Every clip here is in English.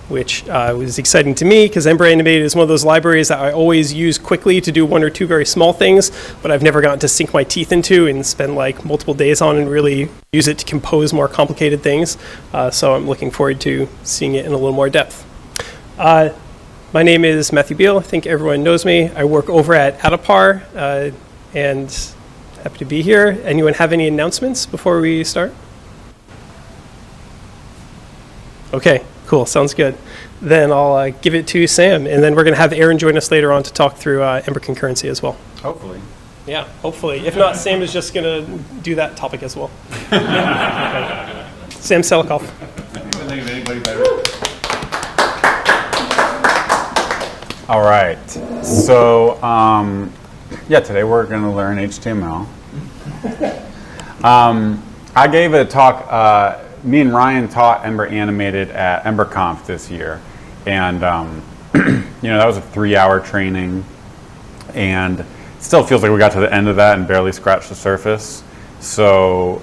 which was exciting to me because Ember Animated is one of those libraries that I always use quickly to do one or two very small things, but I've never gotten to sink my teeth into and spend like multiple days on and really use it to compose more complicated things. So I'm looking forward to seeing it in a little more depth. My name is Matthew Beal. I think everyone knows me. I work over at Addon and happy to be here. Anyone have any announcements before we start? Okay, cool. Sounds good. Then I'll give it to Sam, and then we're going to have Aaron join us later on to talk through Ember Concurrency as well. Hopefully. Yeah, hopefully. If not, Sam is just going to do that topic as well. Okay. Sam Selikoff. Anybody better? All right. So, yeah, today we're going to learn HTML. I gave a talk. Me and Ryan taught Ember Animated at EmberConf this year, and that was a 3-hour training, and it still feels like we got to the end of that and barely scratched the surface. So,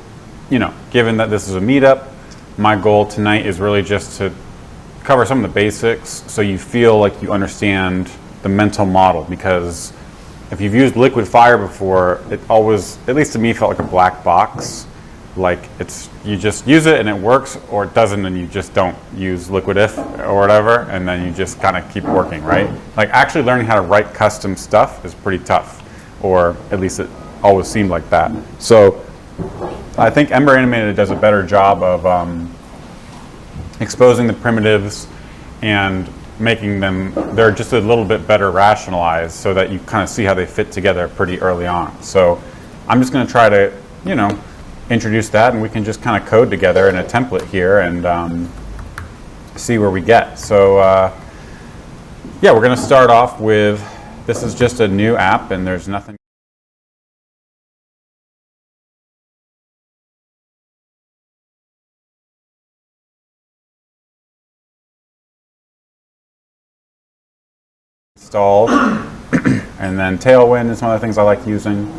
given that this is a meetup, my goal tonight is really just to cover some of the basics so you feel like you understand the mental model, because if you've used Liquid Fire before, it always, at least to me, felt like a black box. Like you just use it and it works, or it doesn't and you just don't use Liquid If or whatever, and then you just kind of keep working, right? Like actually learning how to write custom stuff is pretty tough, or at least it always seemed like that. So I think Ember Animated does a better job of exposing the primitives and making them, they're just a little bit better rationalized so that you kind of see how they fit together pretty early on. So I'm just going to try to, introduce that, and we can just kind of code together in a template here and see where we get. So yeah, we're going to start off with, this is just a new app and there's nothing installed. And then Tailwind is one of the things I like using.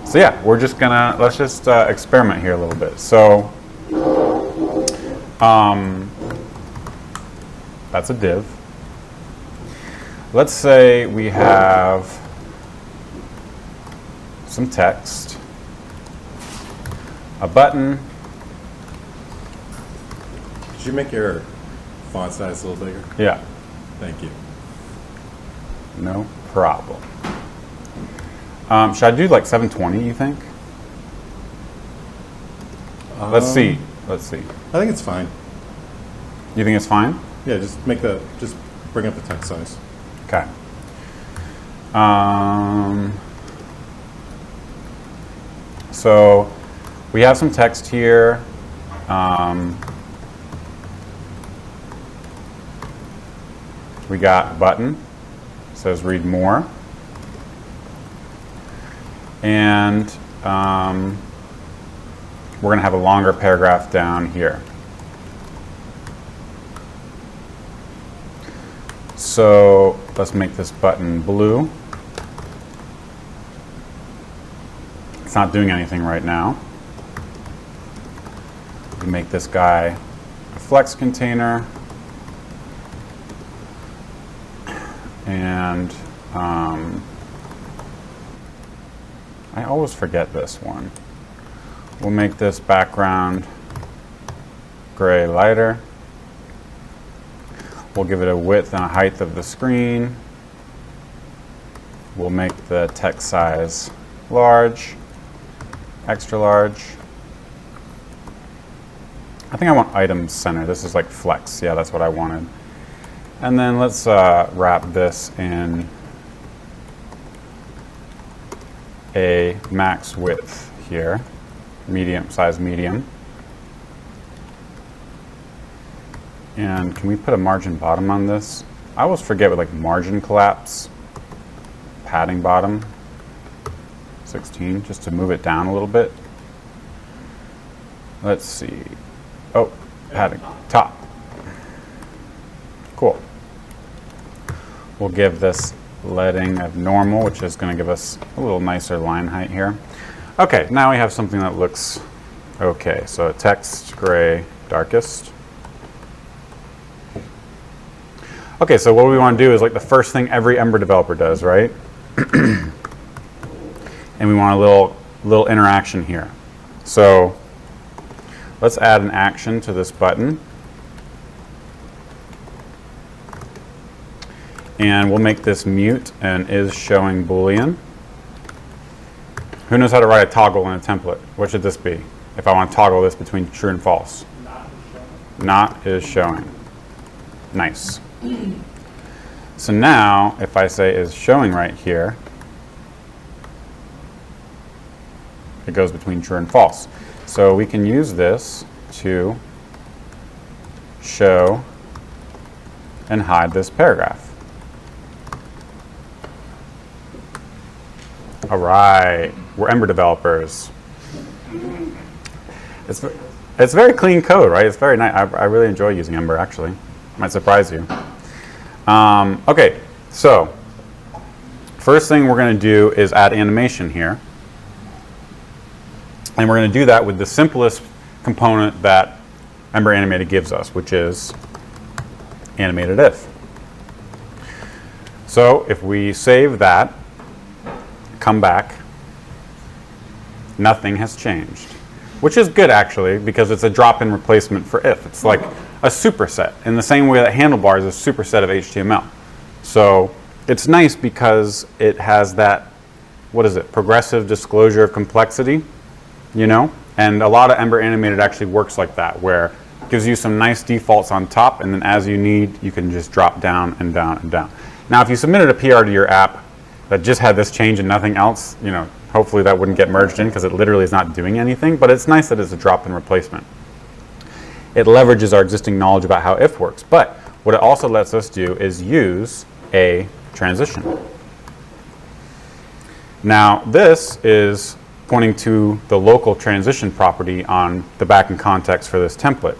So yeah, we're just gonna, let's just experiment here a little bit. So that's a div. Let's say we have some text, a button. Could you make your font size a little bigger? Yeah. Thank you. No problem. Should I do like 720, you think? Let's see. I think it's fine. You think it's fine? Yeah, just bring up the text size. Okay. So we have some text here. We got button. It says read more. And we're going to have a longer paragraph down here. So let's make this button blue. It's not doing anything right now. We can make this guy a flex container. And I always forget this one. We'll make this background gray lighter. We'll give it a width and a height of the screen. We'll make the text size large, extra large. I think I want item center. This is like flex. Yeah, that's what I wanted. And then let's wrap this in a max width here, medium, size medium. And can we put a margin bottom on this? I always forget with like margin collapse, padding bottom, 16, just to move it down a little bit. Let's see. Oh, padding, top. Cool. We'll give this leading of normal, which is going to give us a little nicer line height here. Okay, now we have something that looks okay. So text gray darkest. Okay, so what we want to do is like the first thing every Ember developer does, right? And we want a little interaction here. So let's add an action to this button. And we'll make this mute and is showing Boolean. Who knows how to write a toggle in a template? What should this be if I want to toggle this between true and false? Not is showing. Nice. So now, if I say is showing right here, it goes between true and false. So we can use this to show and hide this paragraph. All right, we're Ember developers. It's very clean code, right? It's very nice. I really enjoy using Ember, actually. Might surprise you. Okay, so first thing we're going to do is add animation here. And we're going to do that with the simplest component that Ember Animated gives us, which is animated if. So if we save that, come back, nothing has changed. Which is good, actually, because it's a drop-in replacement for if. It's like a superset, in the same way that handlebars is a superset of HTML. So it's nice because it has that, what is it, progressive disclosure of complexity, you know? And a lot of Ember Animated actually works like that, where it gives you some nice defaults on top, and then as you need, you can just drop down and down and down. Now, if you submitted a PR to your app that just had this change and nothing else, you know, hopefully that wouldn't get merged in because it literally is not doing anything, but it's nice that it's a drop-in replacement. It leverages our existing knowledge about how if works, but what it also lets us do is use a transition. Now this is pointing to the local transition property on the backend context for this template,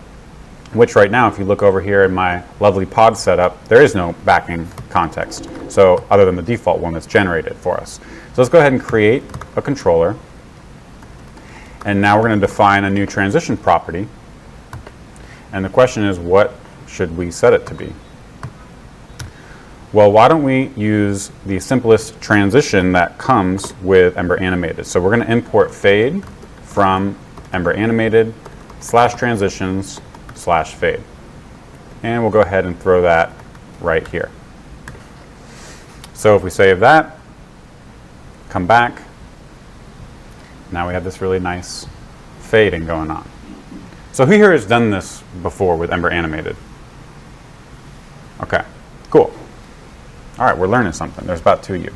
which right now, if you look over here in my lovely pod setup, there is no backing context, so other than the default one that's generated for us. So let's go ahead and create a controller, and now we're going to define a new transition property, and the question is, what should we set it to be? Well, why don't we use the simplest transition that comes with Ember Animated. So we're going to import fade from Ember Animated /transitions/fade. And we'll go ahead and throw that right here. So if we save that, come back, now we have this really nice fading going on. So who here has done this before with Ember Animated? Okay, cool. All right, we're learning something. There's about 2 of you.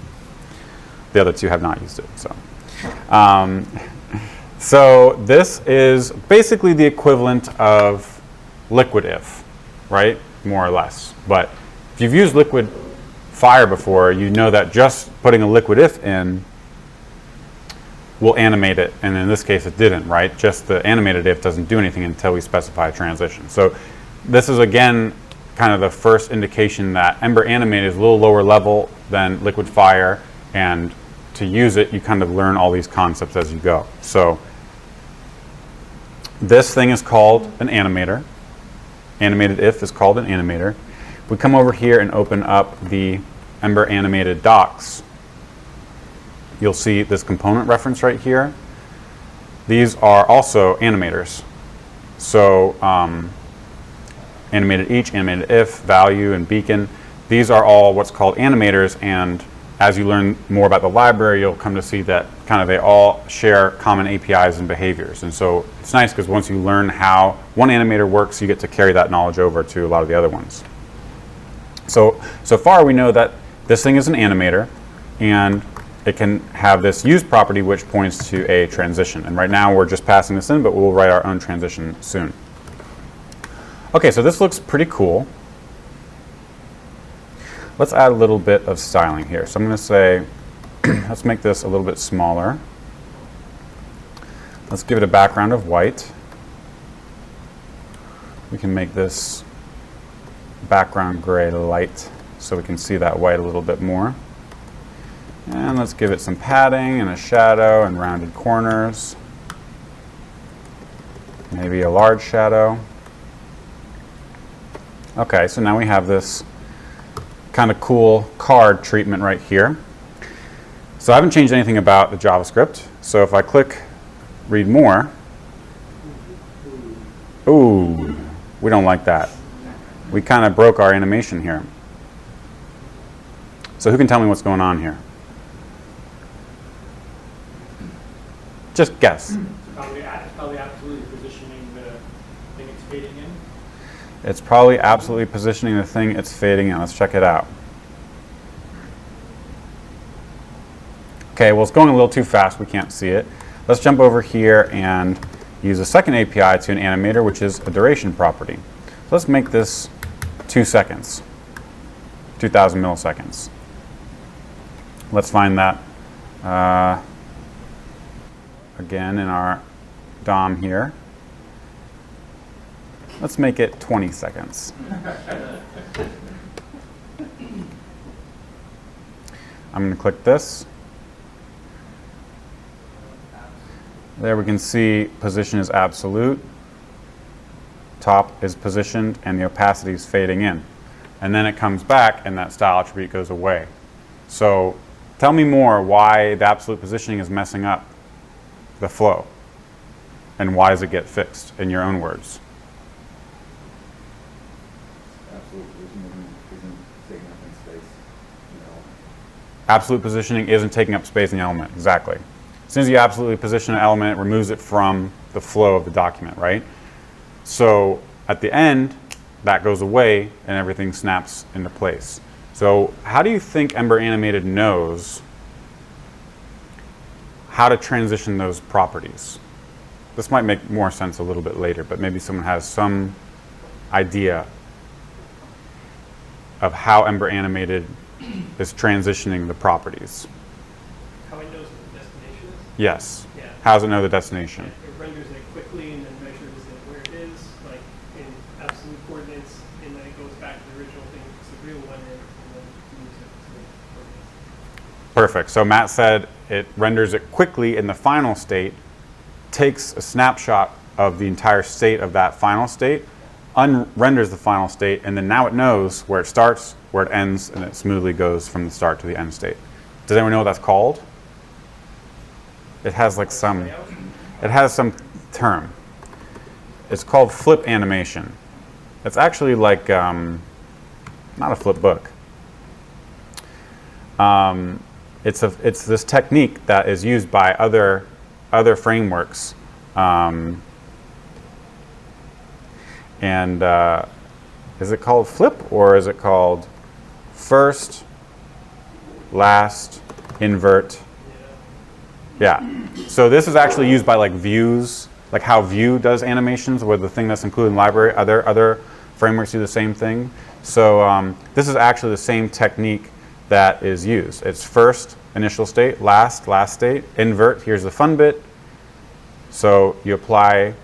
The other 2 have not used it. So this is basically the equivalent of liquid if, right? More or less. But if you've used liquid fire before, you know that just putting a liquid if in will animate it, and in this case it didn't, right? Just the animated if doesn't do anything until we specify a transition. So this is again kind of the first indication that Ember Animated is a little lower level than liquid fire, and to use it you kind of learn all these concepts as you go. So this thing is called an animator. Animated if is called an animator. We come over here and open up the Ember Animated docs. You'll see this component reference right here. These are also animators. So animated each, animated if, value, and beacon. These are all what's called animators, and as you learn more about the library, you'll come to see that kind of they all share common APIs and behaviors. And so it's nice because once you learn how one animator works, you get to carry that knowledge over to a lot of the other ones. So far we know that this thing is an animator, and it can have this use property which points to a transition. And right now we're just passing this in, but we'll write our own transition soon. Okay, so this looks pretty cool. Let's add a little bit of styling here. So I'm going to say, let's make this a little bit smaller. Let's give it a background of white. We can make this background gray light so we can see that white a little bit more. And let's give it some padding and a shadow and rounded corners. Maybe a large shadow. Okay, so now we have this kind of cool card treatment right here. So I haven't changed anything about the JavaScript. So if I click read more, ooh, we don't like that. We kind of broke our animation here. So who can tell me what's going on here? Just guess. It's probably absolutely positioning the thing it's fading in. It's probably absolutely positioning the thing it's fading in. Let's check it out. Okay, well, it's going a little too fast. We can't see it. Let's jump over here and use a second API to an animator, which is a duration property. So let's make this 2 seconds, 2,000 milliseconds. Let's find that again in our DOM here. Let's make it 20 seconds. I'm going to click this. There we can see position is absolute, top is positioned, and the opacity is fading in. And then it comes back and that style attribute goes away. So tell me more why the absolute positioning is messing up the flow. And why does it get fixed, in your own words? Absolute positioning isn't taking up space in the element, exactly. As soon as you absolutely position an element, it removes it from the flow of the document, right? So at the end, that goes away and everything snaps into place. So how do you think Ember Animated knows how to transition those properties? This might make more sense a little bit later, but maybe someone has some idea of how Ember Animated is transitioning the properties. How it knows what the destination is? Yes. Yeah. How does it know the destination? It renders it quickly and then measures it where it is, like in absolute coordinates, and then it goes back to the original thing, puts the real one in, and then moves it to the coordinates. Perfect. So Matt said it renders it quickly in the final state, takes a snapshot of the entire state of that final state, unrenders the final state, and then now it knows where it starts, where it ends, and it smoothly goes from the start to the end state. Does anyone know what that's called? It has like some term. It's called flip animation. It's actually like not a flip book. It's this technique that is used by other frameworks, is it called flip or is it called first, last, invert? Yeah. So this is actually used by like Vue's, like how Vue does animations, where the thing that's included in the library. Other frameworks do the same thing. So this is actually the same technique that is used. It's first, initial state, last state, invert. Here's the fun bit. So you apply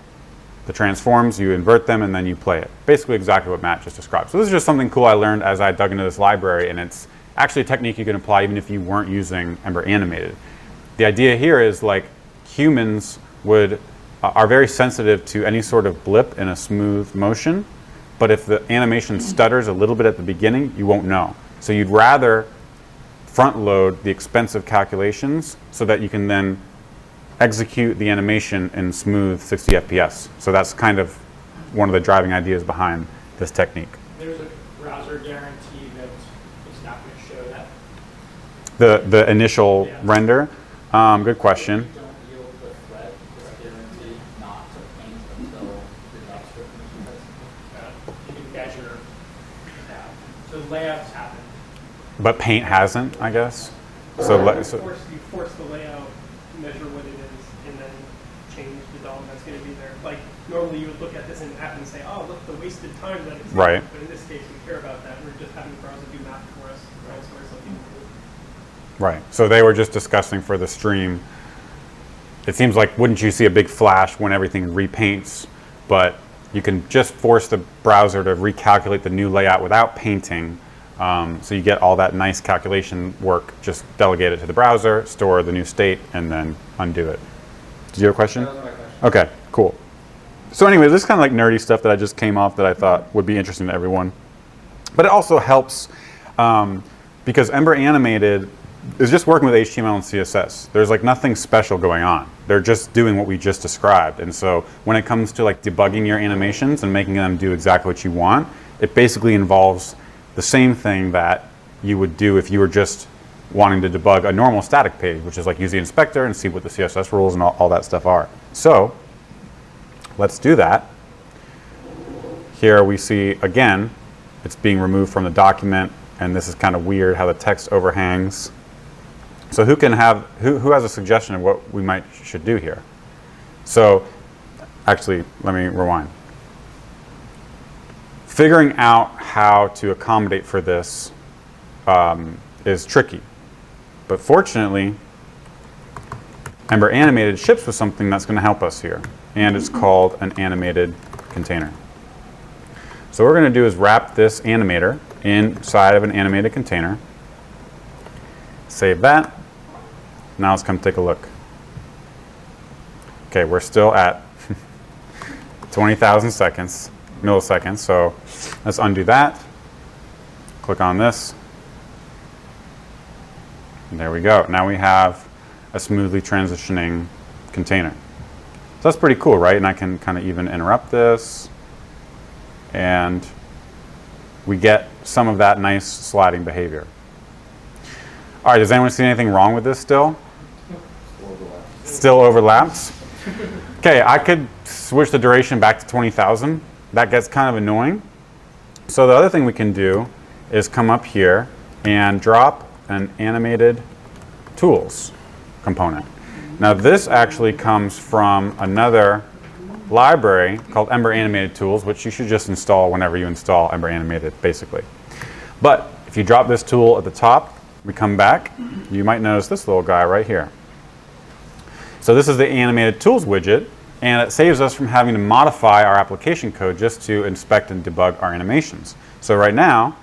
the transforms, you invert them, and then you play it. Basically exactly what Matt just described. So this is just something cool I learned as I dug into this library, and it's actually a technique you can apply even if you weren't using Ember Animated. The idea here is like humans are very sensitive to any sort of blip in a smooth motion, but if the animation stutters a little bit at the beginning, you won't know. So you'd rather front load the expensive calculations so that you can then execute the animation in smooth 60 FPS. So that's kind of one of the driving ideas behind this technique. There's a browser guarantee that it's not going to show that. The initial render? Good question. Don't yield the thread, it's guaranteed not to paint until the JavaScript You can measure that. So layouts happen. But Paint hasn't, I guess. So You force the layout, measure what it is, and then change the DOM that's going to be there. Like normally you would look at this in an app and say, oh, look, the wasted time that it's right. But in this case, we care about that. We're just having the browser do math for us, right? So it's something cool. Right. So they were just discussing for the stream. It seems like wouldn't you see a big flash when everything repaints, but you can just force the browser to recalculate the new layout without painting. So you get all that nice calculation work, just delegate it to the browser, store the new state, and then undo it. Did you have a question? That was my question. Okay, cool. So anyway, this is kind of like nerdy stuff that I just came off that I thought would be interesting to everyone. But it also helps Because Ember Animated is just working with HTML and CSS. There's like nothing special going on. They're just doing what we just described. And so when it comes to like debugging your animations and making them do exactly what you want, it basically involves the same thing that you would do if you were just wanting to debug a normal static page, which is like use the inspector and see what the CSS rules and all that stuff are. So let's do that. Here we see, again, it's being removed from the document, and this is kind of weird how the text overhangs. So who has a suggestion of what we should do here? So actually, let me rewind. Figuring out how to accommodate for this is tricky. But fortunately, Ember Animated ships with something that's going to help us here. And it's called an animated container. So what we're going to do is wrap this animator inside of an animated container. Save that. Now let's come take a look. Okay, we're still at 20,000 milliseconds. So let's undo that. Click on this. And there we go. Now we have a smoothly transitioning container. So that's pretty cool, right? And I can kind of even interrupt this. And we get some of that nice sliding behavior. All right, does anyone see anything wrong with this still? Still overlaps. Okay, I could switch the duration back to 20,000. That gets kind of annoying. So the other thing we can do is come up here and drop an animated tools component. Now this actually comes from another library called Ember Animated Tools, which you should just install whenever you install Ember Animated, basically. But if you drop this tool at the top, we come back, you might notice this little guy right here. So this is the Animated Tools widget, and it saves us from having to modify our application code just to inspect and debug our animations. So right now,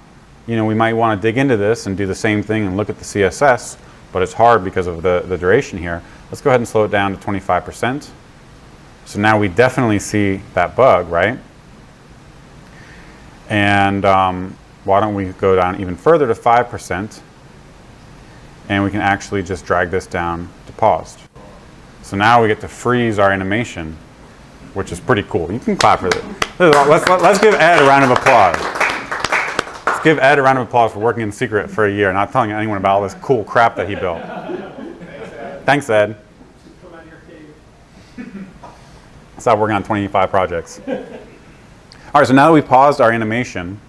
you know, we might want to dig into this and do the same thing and look at the CSS, but it's hard because of the duration here. Let's go ahead and slow it down to 25%. So now we definitely see that bug, right? And why don't we go down even further to 5%, and we can actually just drag this down to paused. So now we get to freeze our animation, which is pretty cool. You can clap for this. Let's give Ed a round of applause. Let's give Ed a round of applause for working in secret for a year, not telling anyone about all this cool crap that he built. Thanks, Ed. Stop working on 25 projects. All right, so now that we've paused our animation,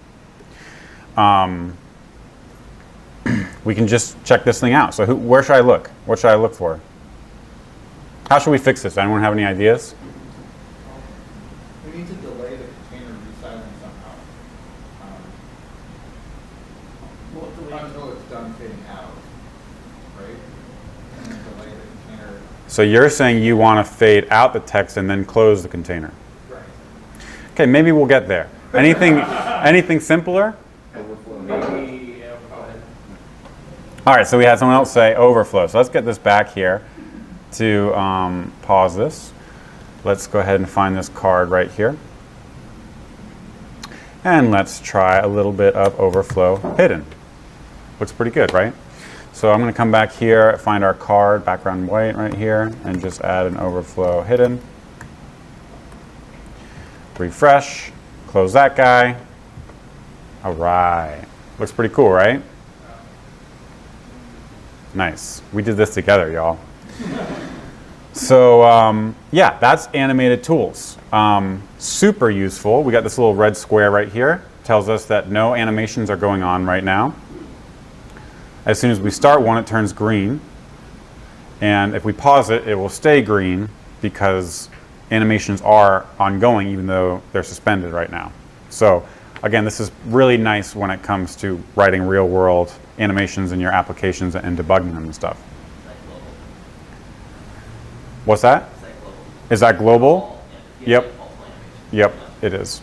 we can just check this thing out. So where should I look? What should I look for? How should we fix this? Anyone have any ideas? We need to delay the container restyling somehow. Until it's done fading out, right? And then delay the container. So you're saying you want to fade out the text and then close the container. Right. Okay, maybe we'll get there. Anything simpler? Maybe, yeah, go ahead. All right, so we had someone else say overflow. So let's get this back here to pause this. Let's go ahead and find this card right here. And let's try a little bit of overflow hidden. Looks pretty good, right? So I'm going to come back here, find our card, background white right here, and just add an overflow hidden. Refresh, close that guy. All right. Looks pretty cool, right? Nice. We did this together, y'all. So yeah, that's animated tools. Super useful. We got this little red square right here. Tells us that no animations are going on right now. As soon as we start one, it turns green. And if we pause it, it will stay green because animations are ongoing even though they're suspended right now. So again, this is really nice when it comes to writing real-world animations in your applications and debugging them and stuff. What's that? Is that global? Yep. Yep, it is.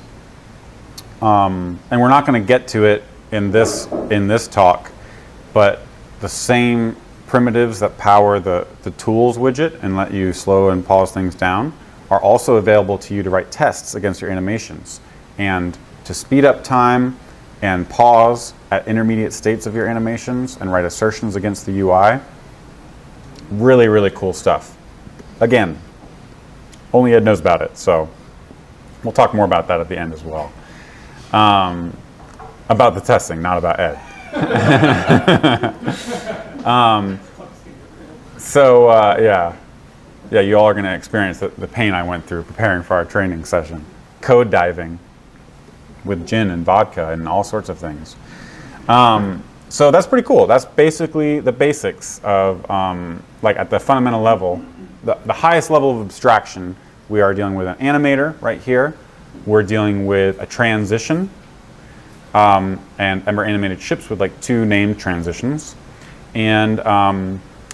And we're not going to get to it in this talk, but the same primitives that power the tools widget and let you slow and pause things down are also available to you to write tests against your animations. And to speed up time and pause at intermediate states of your animations and write assertions against the UI. Really, really cool stuff. Again, only Ed knows about it, so we'll talk more about that at the end as well. About the testing, not about Ed. Yeah, you all are going to experience the pain I went through preparing for our training session. Code diving with gin and vodka and all sorts of things. So that's pretty cool. That's basically the basics of, like at the fundamental level, the highest level of abstraction. We are dealing with an animator right here. We're dealing with a transition. And Ember Animated ships with like 2 named transitions. And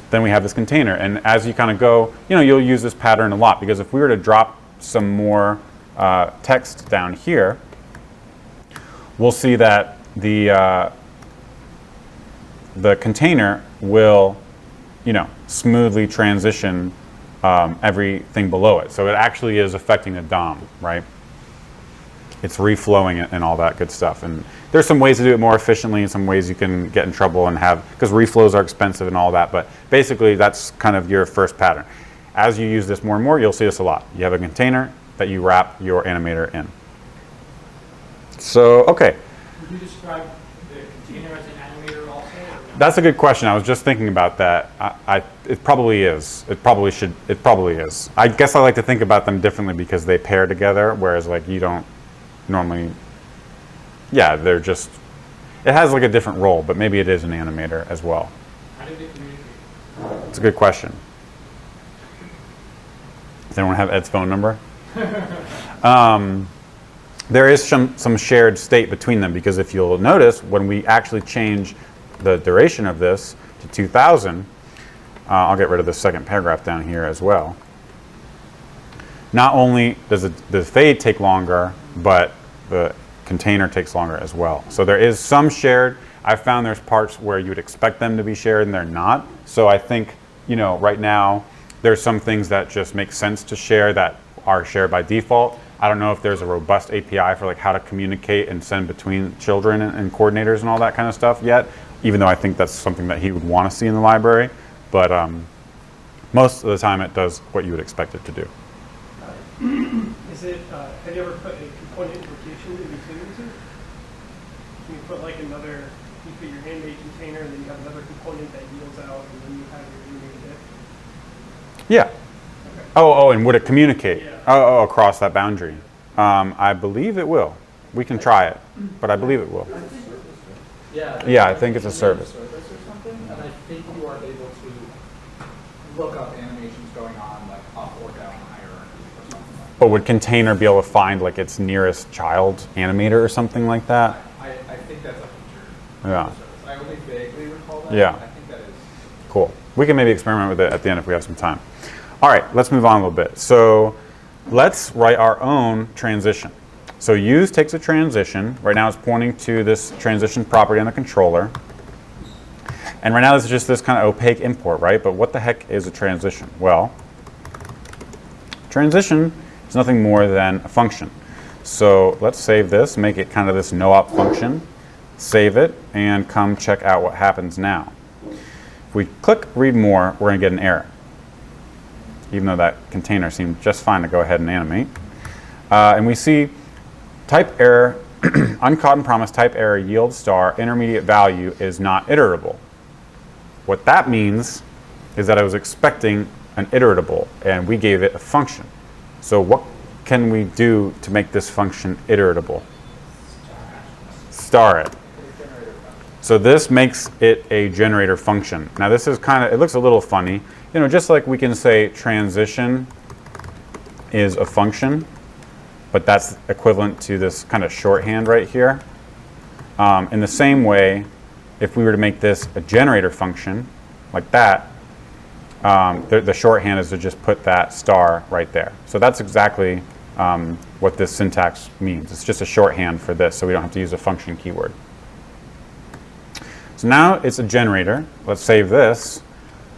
then we have this container. And as you kind of go, you'll use this pattern a lot, because if we were to drop some more text down here, we'll see that the container will, smoothly transition everything below it. So it actually is affecting the DOM, right? It's reflowing it and all that good stuff. And there's some ways to do it more efficiently and some ways you can get in trouble and have, because reflows are expensive and all that. But basically, that's kind of your first pattern. As you use this more and more, you'll see this a lot. You have a container that you wrap your animator in. So, okay. Would you describe the container as an animator also? That's a good question. I was just thinking about that. It probably is. It probably should. It probably is. I guess I like to think about them differently because they pair together, whereas like you don't normally. Yeah, they're just. It has like a different role, but maybe it is an animator as well. How do they communicate? It's a good question. Does anyone have Ed's phone number? There is some shared state between them, because if you'll notice, when we actually change the duration of this to 2000, I'll get rid of the second paragraph down here as well. Not only does the fade take longer, but the container takes longer as well. So there is some shared. I found there's parts where you would expect them to be shared and they're not. So I think, right now, there's some things that just make sense to share that are shared by default. I don't know if there's a robust API for like how to communicate and send between children and coordinators and all that kind of stuff yet, even though I think that's something that he would want to see in the library. But most of the time it does what you would expect it to do. Is it, have you ever put a component notation in between the two? Can you put like another, you put your handmade container and then you have another component that yields out and then you have your animated diff? Yeah. Okay. Oh, and would it communicate? Yeah. Oh, across that boundary. I believe it will. We can try it, but I believe it will. Yeah, I think it's a service. Or something, and I think you are able to look up animations going on like up or down hierarchy or something like that. But would container be able to find like its nearest child animator or something like that? I think that's a feature. Yeah. I only vaguely recall that. Yeah. I think that is. Cool. We can maybe experiment with it at the end if we have some time. All right, let's move on a little bit. So let's write our own transition. So use takes a transition. Right now it's pointing to this transition property on the controller. And right now this is just this kind of opaque import, right? But what the heck is a transition? Well, transition is nothing more than a function. So let's save this, make it kind of this no-op function, save it, and come check out what happens now. If we click read more, we're going to get an error, even though that container seemed just fine to go ahead and animate. And we see type error, uncaught and promised type error yield star intermediate value is not iterable. What that means is that I was expecting an iteratable, and we gave it a function. So what can we do to make this function iteratable? Star it. So this makes it a generator function. Now this is kind of, it looks a little funny. Just like we can say transition is a function, but that's equivalent to this kind of shorthand right here. In the same way, if we were to make this a generator function, like that, the shorthand is to just put that star right there. So that's exactly what this syntax means. It's just a shorthand for this, so we don't have to use a function keyword. So now it's a generator. Let's save this,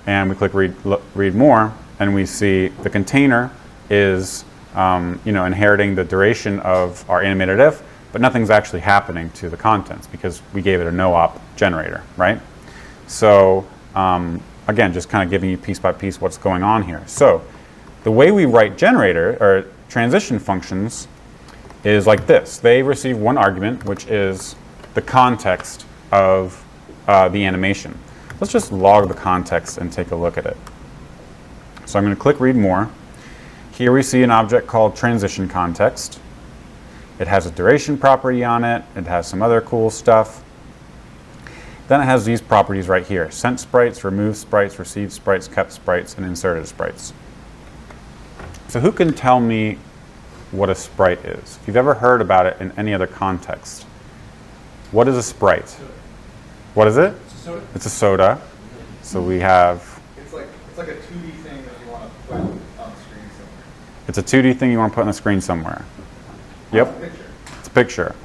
and we click read more, and we see the container is inheriting the duration of our animated if, but nothing's actually happening to the contents because we gave it a no-op generator, right? So again, just kind of giving you piece by piece what's going on here. So the way we write generator or transition functions is like this. They receive one argument, which is the context of the animation. Let's just log the context and take a look at it. So I'm going to click read more. Here we see an object called transition context. It has a duration property on it. It has some other cool stuff. Then it has these properties right here: sent sprites, removed sprites, received sprites, kept sprites, and inserted sprites. So who can tell me what a sprite is? If you've ever heard about it in any other context, what is a sprite? What is it? It's a soda. It's a soda. So we have... It's like a 2D thing that you want to put on the screen somewhere. It's a 2D thing you want to put on the screen somewhere. Yep. It's a picture. It's a picture.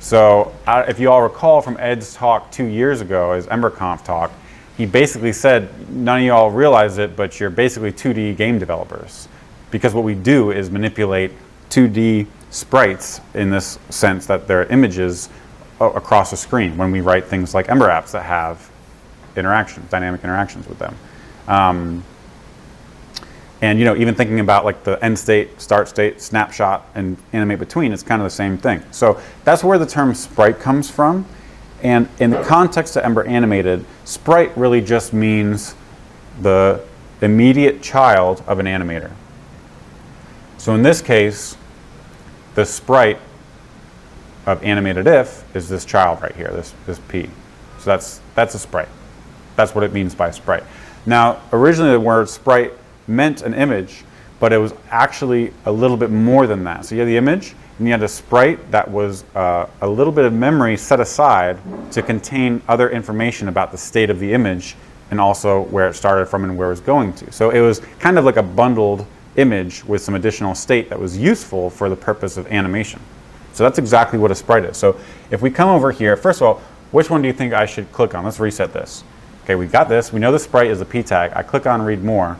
So if you all recall from Ed's talk 2 years ago, his EmberConf talk, he basically said, none of you all realize it, but you're basically 2D game developers. Because what we do is manipulate 2D sprites in this sense that they're images across the screen when we write things like Ember apps that have interactions, dynamic interactions with them. And you know, even thinking about like the end state, start state, snapshot, and animate between, it's kind of the same thing. So that's where the term sprite comes from. And in the context of Ember Animated, sprite really just means the immediate child of an animator. So in this case, the sprite of animated if is this child right here, this P. So that's a sprite. That's what it means by sprite. Now, originally the word sprite meant an image, but it was actually a little bit more than that. So you had the image, and you had a sprite that was a little bit of memory set aside to contain other information about the state of the image and also where it started from and where it was going to. So it was kind of like a bundled image with some additional state that was useful for the purpose of animation. So that's exactly what a sprite is. So if we come over here, first of all, which one do you think I should click on? Let's reset this. Okay, we got this. We know the sprite is a P tag. I click on read more,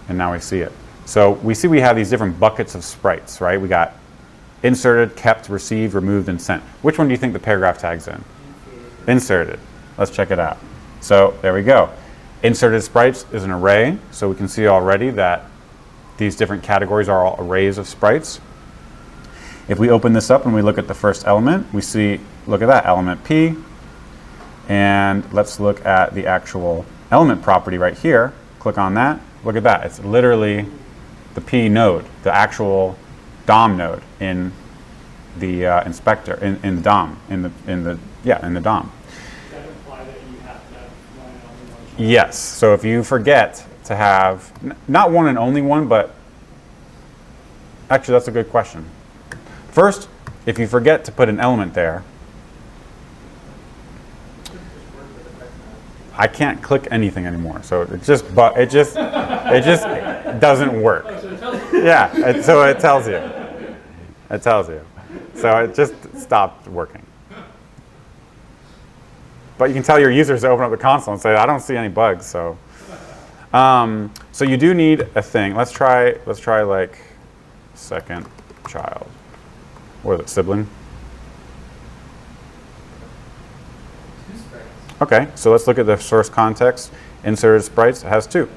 and now we see it. So we see we have these different buckets of sprites, right? We got inserted, kept, received, removed, and sent. Which one do you think the paragraph tag's in? Inserted. Let's check it out. So there we go. Inserted sprites is an array, so we can see already that these different categories are all arrays of sprites. If we open this up and we look at the first element, we see, look at that, element P. And let's look at the actual element property right here. Click on that. Look at that. It's literally the P node, the actual DOM node in the inspector, in the DOM, in the DOM. Does that imply that you have to have one and only one child? Yes. So if you forget to have, not one and only one, but actually that's a good question. First, if you forget to put an element there, I can't click anything anymore. So it just doesn't work. Oh, so it tells you. Yeah, so it tells you. It tells you. So it just stopped working. But you can tell your users to open up the console and say, I don't see any bugs. So, so you do need a thing. Let's try like second child. What is it, sibling? Okay, so let's look at the source context. Inserted sprites has 2.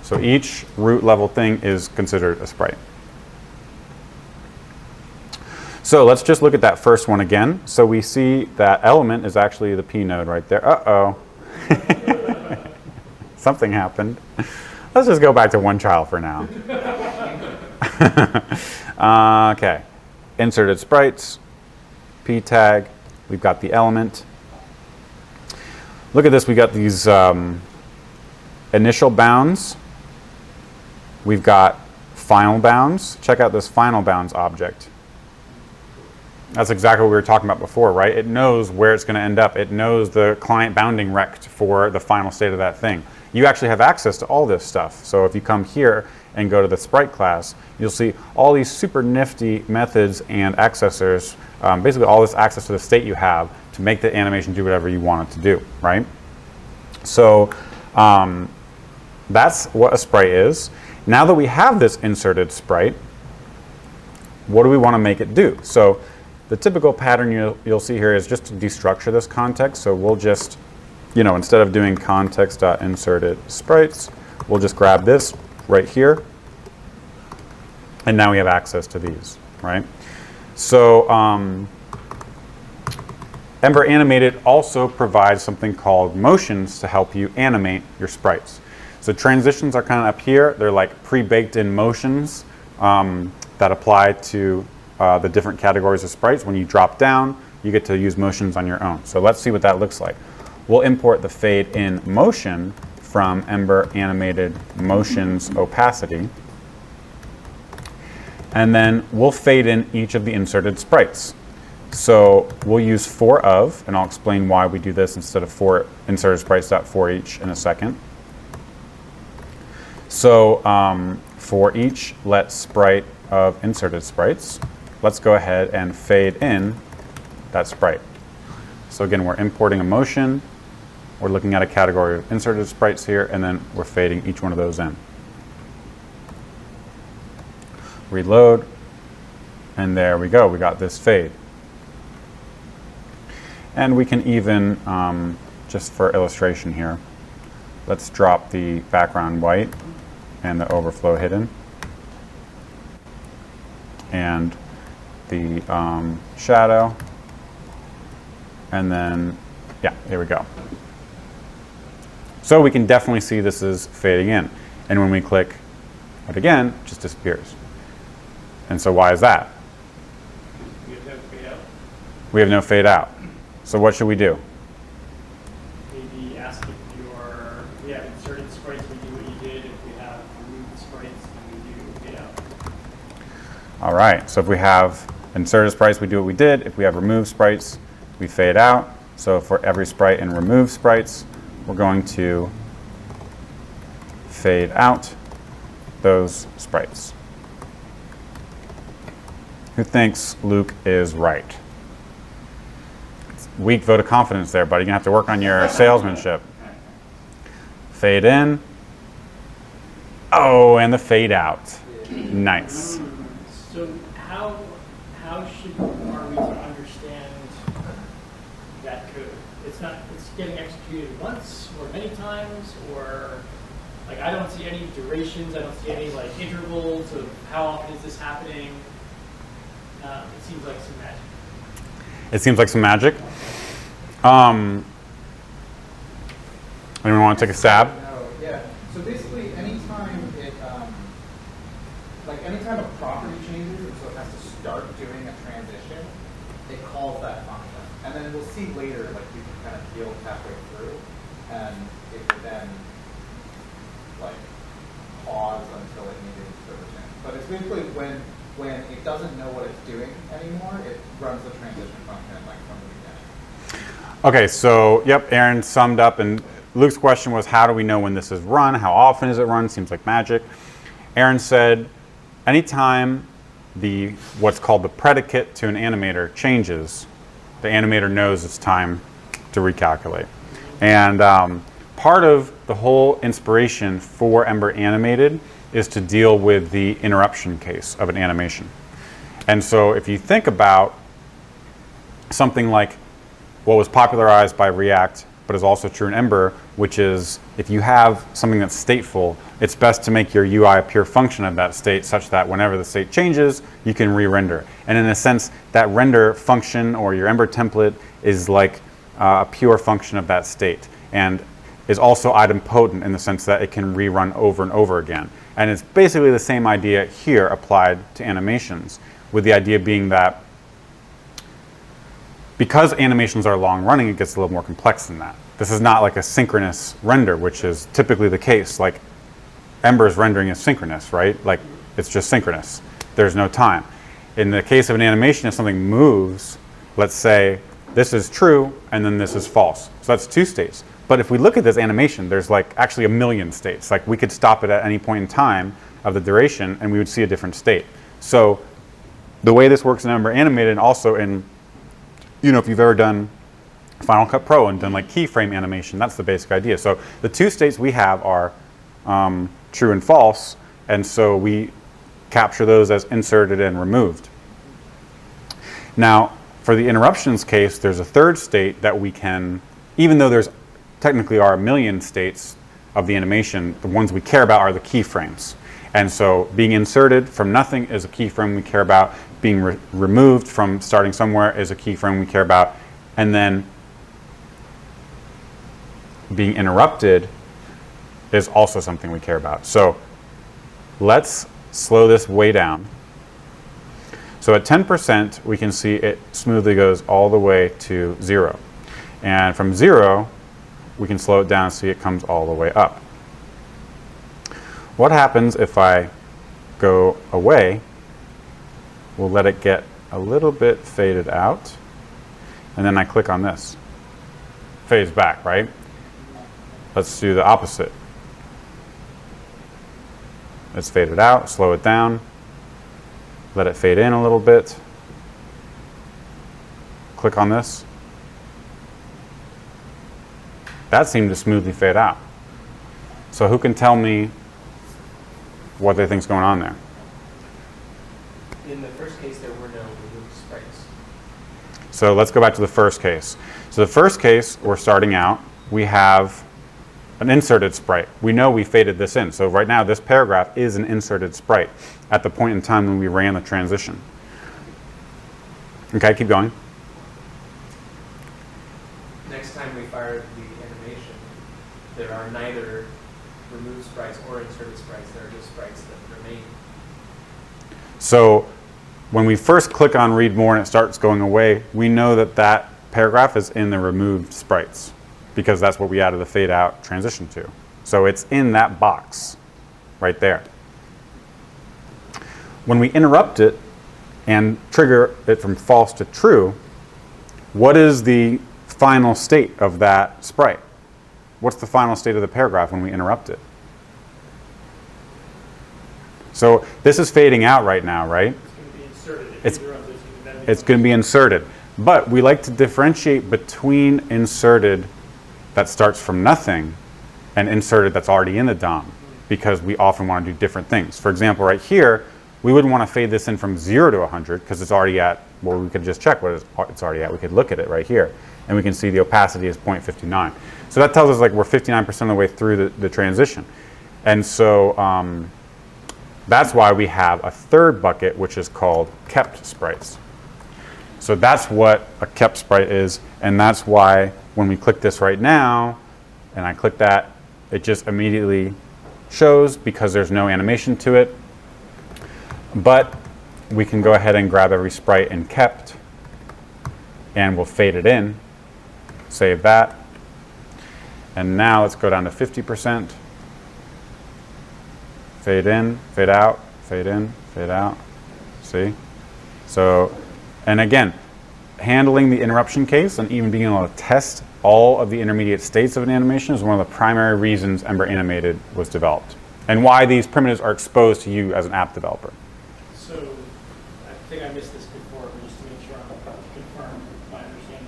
So each root level thing is considered a sprite. So let's just look at that first one again. So we see that element is actually the P node right there. Uh-oh. Something happened. Let's just go back to one child for now. Okay. Inserted sprites, P tag. We've got the element. Look at this. We got these initial bounds. We've got final bounds. Check out this final bounds object. That's exactly what we were talking about before, right? It knows where it's going to end up. It knows the client bounding rect for the final state of that thing. You actually have access to all this stuff. So if you come here and go to the sprite class, you'll see all these super nifty methods and accessors, basically all this access to the state you have to make the animation do whatever you want it to do, right? So that's what a sprite is. Now that we have this inserted sprite, what do we want to make it do? So the typical pattern you'll see here is just to destructure this context. So we'll just, instead of doing context.inserted sprites, we'll just grab this right here. And now we have access to these, right? So Ember Animated also provides something called motions to help you animate your sprites. So transitions are kind of up here. They're like pre-baked in motions that apply to the different categories of sprites. When you drop down, you get to use motions on your own. So let's see what that looks like. We'll import the fade in motion from Ember Animated motions opacity. And then we'll fade in each of the inserted sprites. So we'll use for of, and I'll explain why we do this instead of for inserted sprites.for each in a second. So for each let sprite of inserted sprites, let's go ahead and fade in that sprite. So again, we're importing a motion, we're looking at a category of inserted sprites here, and then we're fading each one of those in. Reload, and there we go, we got this fade. And we can even, just for illustration here, let's drop the background white and the overflow hidden, and the shadow, and then, yeah, here we go. So we can definitely see this is fading in. And when we click it again, it just disappears. And so why is that? We have no fade out. We have no fade out. So what should we do? Maybe ask if we have inserted sprites, we do what you did. If we have removed sprites, then we do fade out. All right, so if we have inserted sprites, we do what we did. If we have removed sprites, we fade out. So for every sprite in remove sprites, we're going to fade out those sprites. Who thinks Luke is right? It's weak vote of confidence there, buddy. You're going to have to work on your salesmanship. Fade in. Oh, and the fade out. Nice. So how are we to understand that code? It's getting executed once or many times, or like I don't see any durations, I don't see any like intervals of how often is this happening. It seems like some magic. It seems like some magic. Anyone want to take a stab? No, yeah. So basically, anytime anytime a property changes, and so it has to start doing a transition, it calls that function. And then we'll see later, like you can kind of deal halfway through, and it will then like pause until it needed to return. But it's basically when it doesn't know what it's doing anymore, it runs the transition function like from the beginning. Okay, so yep, Aaron summed up, and Luke's question was, how do we know when this is run? How often is it run? Seems like magic. Aaron said, anytime what's called the predicate to an animator changes, the animator knows it's time to recalculate. And part of the whole inspiration for Ember Animated is to deal with the interruption case of an animation. And so if you think about something like what was popularized by React, but is also true in Ember, which is if you have something that's stateful, it's best to make your UI a pure function of that state such that whenever the state changes, you can re-render. And in a sense, that render function or your Ember template is like a pure function of that state, and is also idempotent in the sense that it can rerun over and over again. And it's basically the same idea here applied to animations, with the idea being that because animations are long running, it gets a little more complex than that. This is not like a synchronous render, which is typically the case. Like Ember's rendering is synchronous, right? Like it's just synchronous. There's no time. In the case of an animation, if something moves, let's say this is true and then this is false. So that's two states. But if we look at this animation, there's like actually a million states. Like we could stop it at any point in time of the duration and we would see a different state. So the way this works in Ember Animated, and also in, if you've ever done Final Cut Pro and done like keyframe animation, that's the basic idea. So the two states we have are true and false, and so we capture those as inserted and removed. Now, for the interruptions case, there's a third state that we can, even though there's technically are a million states of the animation, the ones we care about are the keyframes. And so being inserted from nothing is a keyframe we care about. Being removed from starting somewhere is a keyframe we care about. And then being interrupted is also something we care about. So let's slow this way down. So at 10%, we can see it smoothly goes all the way to 0. And from 0, we can slow it down and see it comes all the way up. What happens if I go away? We'll let it get a little bit faded out. And then I click on this. Fades back, right? Let's do the opposite. Let's fade it out, slow it down. Let it fade in a little bit. Click on this. That seemed to smoothly fade out. So who can tell me what they think's going on there? In the first case, there were no removed sprites. So let's go back to the first case. So the first case, we're starting out. We have an inserted sprite. We know we faded this in. So right now, this paragraph is an inserted sprite at the point in time when we ran the transition. Okay, keep going. Next time we fire the animation, there are neither removed sprites or inserted sprites. There are just sprites that remain. So when we first click on read more and it starts going away, we know that that paragraph is in the removed sprites, because that's what we added the fade out transition to. So it's in that box right there. When we interrupt it and trigger it from false to true, what is the final state of that sprite? What's the final state of the paragraph when we interrupt it? So this is fading out right now, right? It's going to be inserted. It's going to be inserted. But we like to differentiate between inserted that starts from nothing and inserted that's already in the DOM, because we often want to do different things. For example, right here, we wouldn't want to fade this in from 0 to 100 because it's already at, well, we could just check what it's already at. We could look at it right here, and we can see the opacity is 0.59. So that tells us like we're 59% of the way through the transition. And so that's why we have a third bucket, which is called kept sprites. So that's what a kept sprite is, and that's why when we click this right now, and I click that, it just immediately shows because there's no animation to it. But we can go ahead and grab every sprite in kept, and we'll fade it in, save that. And now let's go down to 50%. Fade in, fade out, fade in, fade out. See? So, and again, handling the interruption case and even being able to test all of the intermediate states of an animation is one of the primary reasons Ember Animated was developed, and why these primitives are exposed to you as an app developer. So I think I missed this before, but just to make sure I'm confirmed my understanding.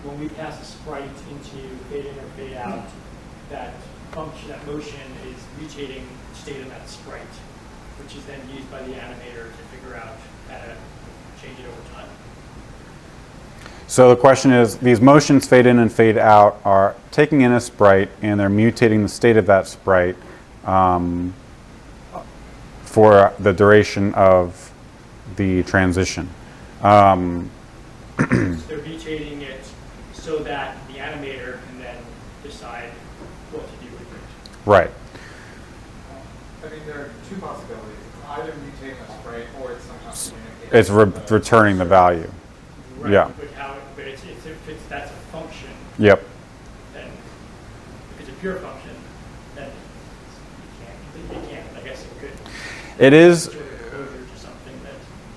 When we pass a sprite into fade in or fade out, that function, that motion is mutating the state of that sprite, which is then used by the animator to figure out how to change it over time. So the question is, these motions fade in and fade out are taking in a sprite and they're mutating the state of that sprite for the duration of the transition. So they're mutating it so that the animator can then decide what to do with it. Right. I mean, there are two possibilities. It's either mutating a sprite or it's somehow communicating. It's returning the value. Right. Yeah. But if that's a function, Yep. then if it's a pure function, then it can't. I guess it could. It is. Sort of closure to something that.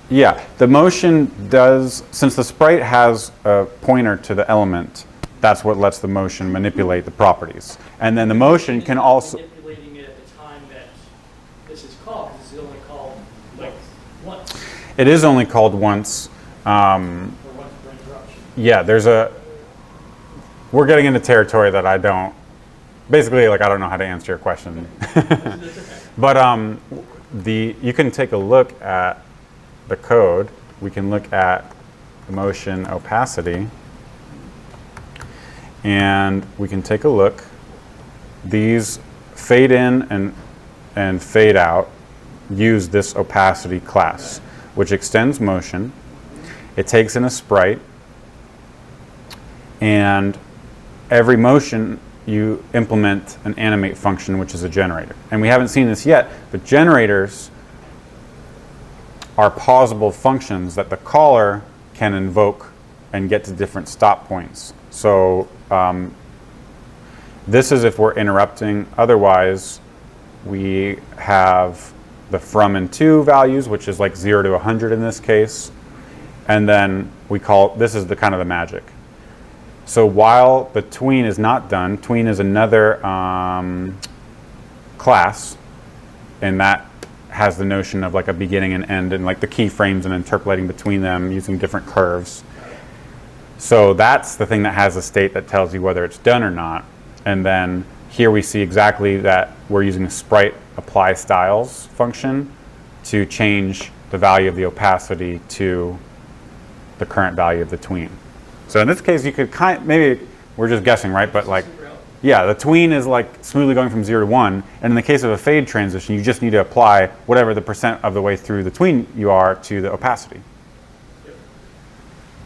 Yeah, the motion does, since the sprite has a pointer to the element, that's what lets the motion manipulate the properties. And then the motion can also... Manipulating it at the time that this is called, because this is only called like once. It is only called once. Or once per interruption. Yeah, there's a... We're getting into territory that I don't... Basically, like, I don't know how to answer your question. That's okay. But you can take a look at the code. We can look at motion opacity, and we can take a look. These fade in and fade out use this opacity class, which extends motion. It takes in a sprite, and every motion you implement an animate function, which is a generator. And we haven't seen this yet, but generators are pausable functions that the caller can invoke and get to different stop points. So this is if we're interrupting. Otherwise, we have the from and to values, which is like 0 to 100 in this case. And then we call, this is the kind of the magic. So while the tween is not done, tween is another class, and that has the notion of like a beginning and end and like the keyframes and interpolating between them using different curves. So that's the thing that has a state that tells you whether it's done or not. And then here we see exactly that we're using the sprite apply styles function to change the value of the opacity to the current value of the tween. So in this case, you could maybe we're just guessing, right? But like, yeah, the tween is like smoothly going from 0 to 1. And in the case of a fade transition, you just need to apply whatever the percent of the way through the tween you are to the opacity. Yep.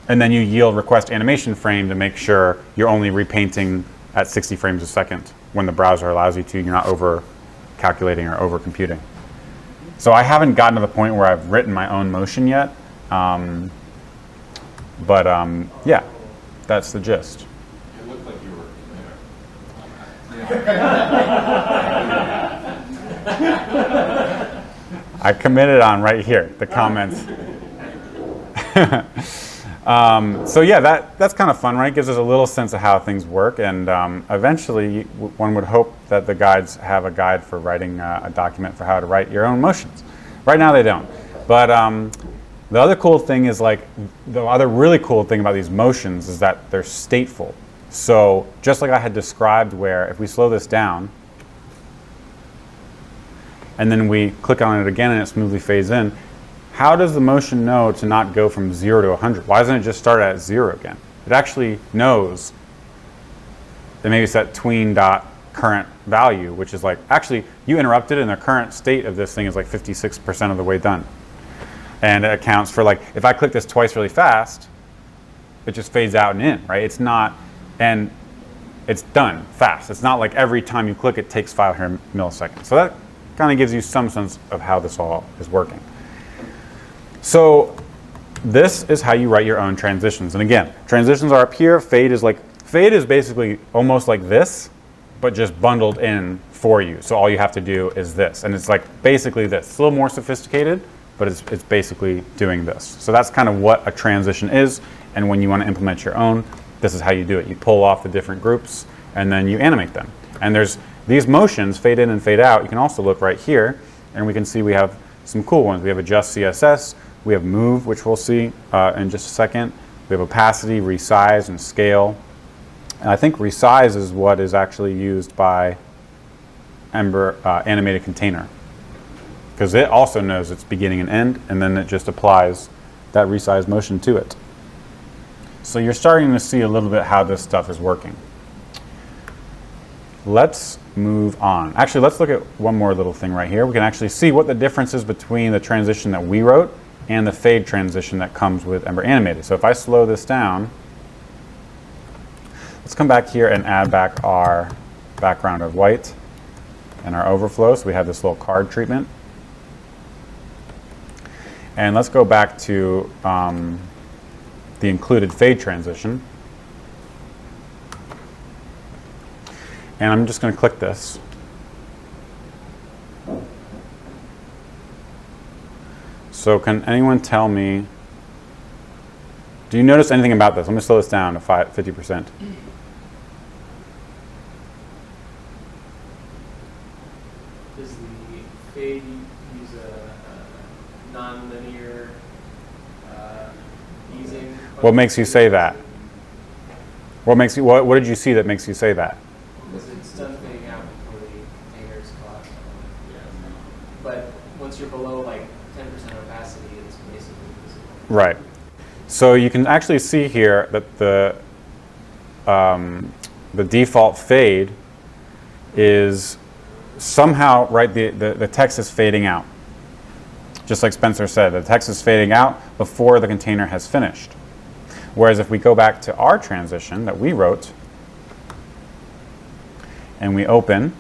And then you yield request animation frame to make sure you're only repainting at 60 frames a second when the browser allows you to. You're not over calculating or over computing. So I haven't gotten to the point where I've written my own motion yet. Yeah, that's the gist. It looked like you were I committed on right here, the comments. So yeah, that's kind of fun, right? It gives us a little sense of how things work, and eventually one would hope that the guides have a guide for writing a document for how to write your own motions. Right now they don't. But the other cool thing is, like, the other really cool thing about these motions is that they're stateful. So just like I had described, where if we slow this down and then we click on it again and it smoothly fades in, how does the motion know to not go from 0 to 100? Why doesn't it just start at 0 again? It actually knows that maybe it's that tween dot current value, which is like, actually, you interrupted and the current state of this thing is like 56% of the way done. And it accounts for, like, if I click this twice really fast, it just fades out and in, right? It's not, and it's done fast. It's not like every time you click it takes 500 milliseconds. So that kind of gives you some sense of how this all is working. So this is how you write your own transitions. And again, transitions are up here. Fade is basically almost like this, but just bundled in for you. So all you have to do is this. And it's like basically this. It's a little more sophisticated, but it's basically doing this. So that's kind of what a transition is. And when you want to implement your own, this is how you do it. You pull off the different groups and then you animate them. And there's these motions, fade in and fade out. You can also look right here and we can see we have some cool ones. We have adjust CSS, we have move, which we'll see in just a second. We have opacity, resize, and scale. And I think resize is what is actually used by Ember Animated Container, because it also knows its beginning and end, and then it just applies that resize motion to it. So you're starting to see a little bit how this stuff is working. Let's move on. Actually, let's look at one more little thing right here. We can actually see what the difference is between the transition that we wrote and the fade transition that comes with Ember Animated. So if I slow this down, let's come back here and add back our background of white and our overflow. So we have this little card treatment. And let's go back to the included fade transition. And I'm just going to click this. So can anyone tell me, do you notice anything about this? Let me slow this down to 50%. Does the fade use a non-linear easing? What makes you say that? What did you see that makes you say that? Because it's done fading out before the hangers clock. Yeah. But once you're below like 10% opacity, it's basically visible. Right. So you can actually see here that the default fade is somehow, right, the text is fading out. Just like Spencer said, the text is fading out before the container has finished. Whereas if we go back to our transition that we wrote, and we open,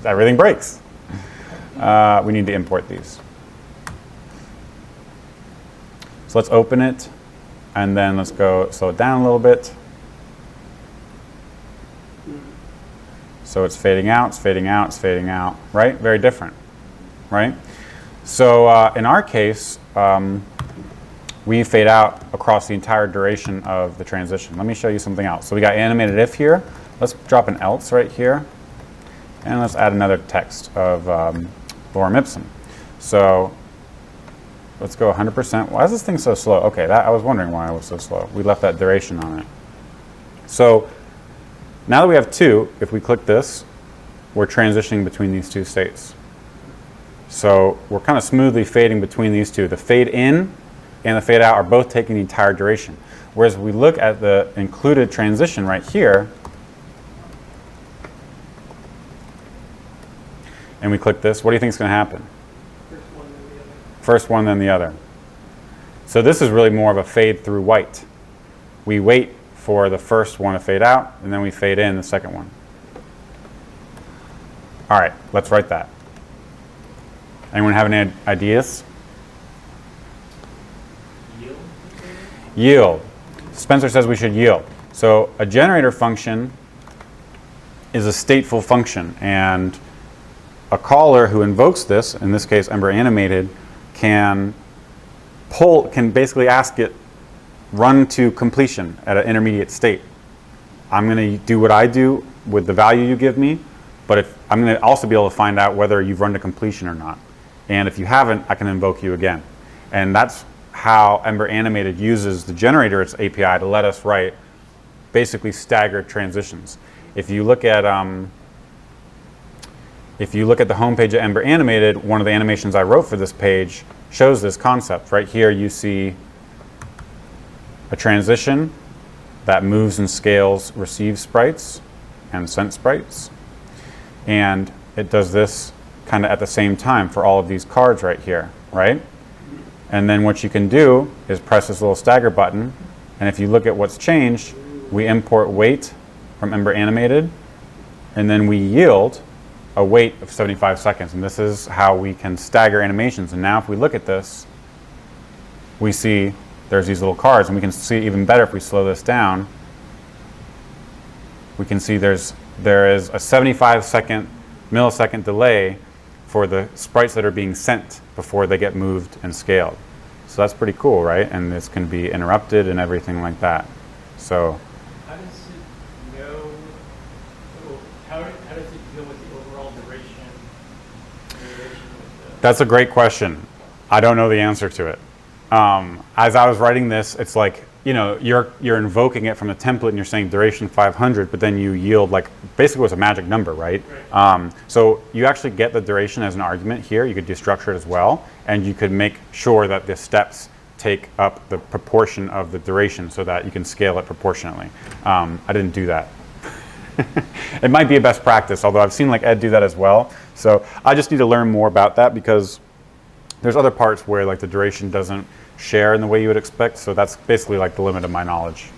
everything breaks. We need to import these. So let's open it, and then let's go slow it down a little bit. So it's fading out, it's fading out, it's fading out, right? Very different, right? So in our case, we fade out across the entire duration of the transition. Let me show you something else. So we got animated if here. Let's drop an else right here. And let's add another text of lorem ipsum. So let's go 100%. Why is this thing so slow? Okay, I was wondering why it was so slow. We left that duration on it. So now that we have 2, if we click this, we're transitioning between these 2 states. So we're kind of smoothly fading between these 2. The fade in and the fade out are both taking the entire duration. Whereas if we look at the included transition right here, and we click this, what do you think is going to happen? First one, then the other. So this is really more of a fade through white. We wait for the first one to fade out, and then we fade in the second one. All right, let's write that. Anyone have any ideas? Yield. Spencer says we should yield. So a generator function is a stateful function, and a caller who invokes this, in this case Ember Animated, can basically ask it run to completion at an intermediate state. I'm going to do what I do with the value you give me, but I'm going to also be able to find out whether you've run to completion or not. And if you haven't, I can invoke you again. And that's how Ember Animated uses the generator's API to let us write basically staggered transitions. If you look at the homepage of Ember Animated, one of the animations I wrote for this page shows this concept. Right here you see a transition that moves and scales receive sprites and sent sprites. And it does this kind of at the same time for all of these cards right here, right? And then what you can do is press this little stagger button, and if you look at what's changed, we import wait from Ember Animated, and then we yield a wait of 75 seconds. And this is how we can stagger animations. And now if we look at this, we see there's these little cards, and we can see even better if we slow this down. We can see there is a 75-millisecond delay for the sprites that are being sent before they get moved and scaled. So that's pretty cool, right? And this can be interrupted and everything like that. So how does it know, how does it deal with the overall duration that's a great question. I don't know the answer to it. As I was writing this, it's like, you know, you're invoking it from the template and you're saying duration 500, but then you yield like basically what's a magic number, right? So you actually get the duration as an argument here. You could destructure it as well, and you could make sure that the steps take up the proportion of the duration so that you can scale it proportionately. I didn't do that. It might be a best practice, although I've seen like Ed do that as well. So I just need to learn more about that, because there's other parts where like the duration doesn't share in the way you would expect. So that's basically like the limit of my knowledge.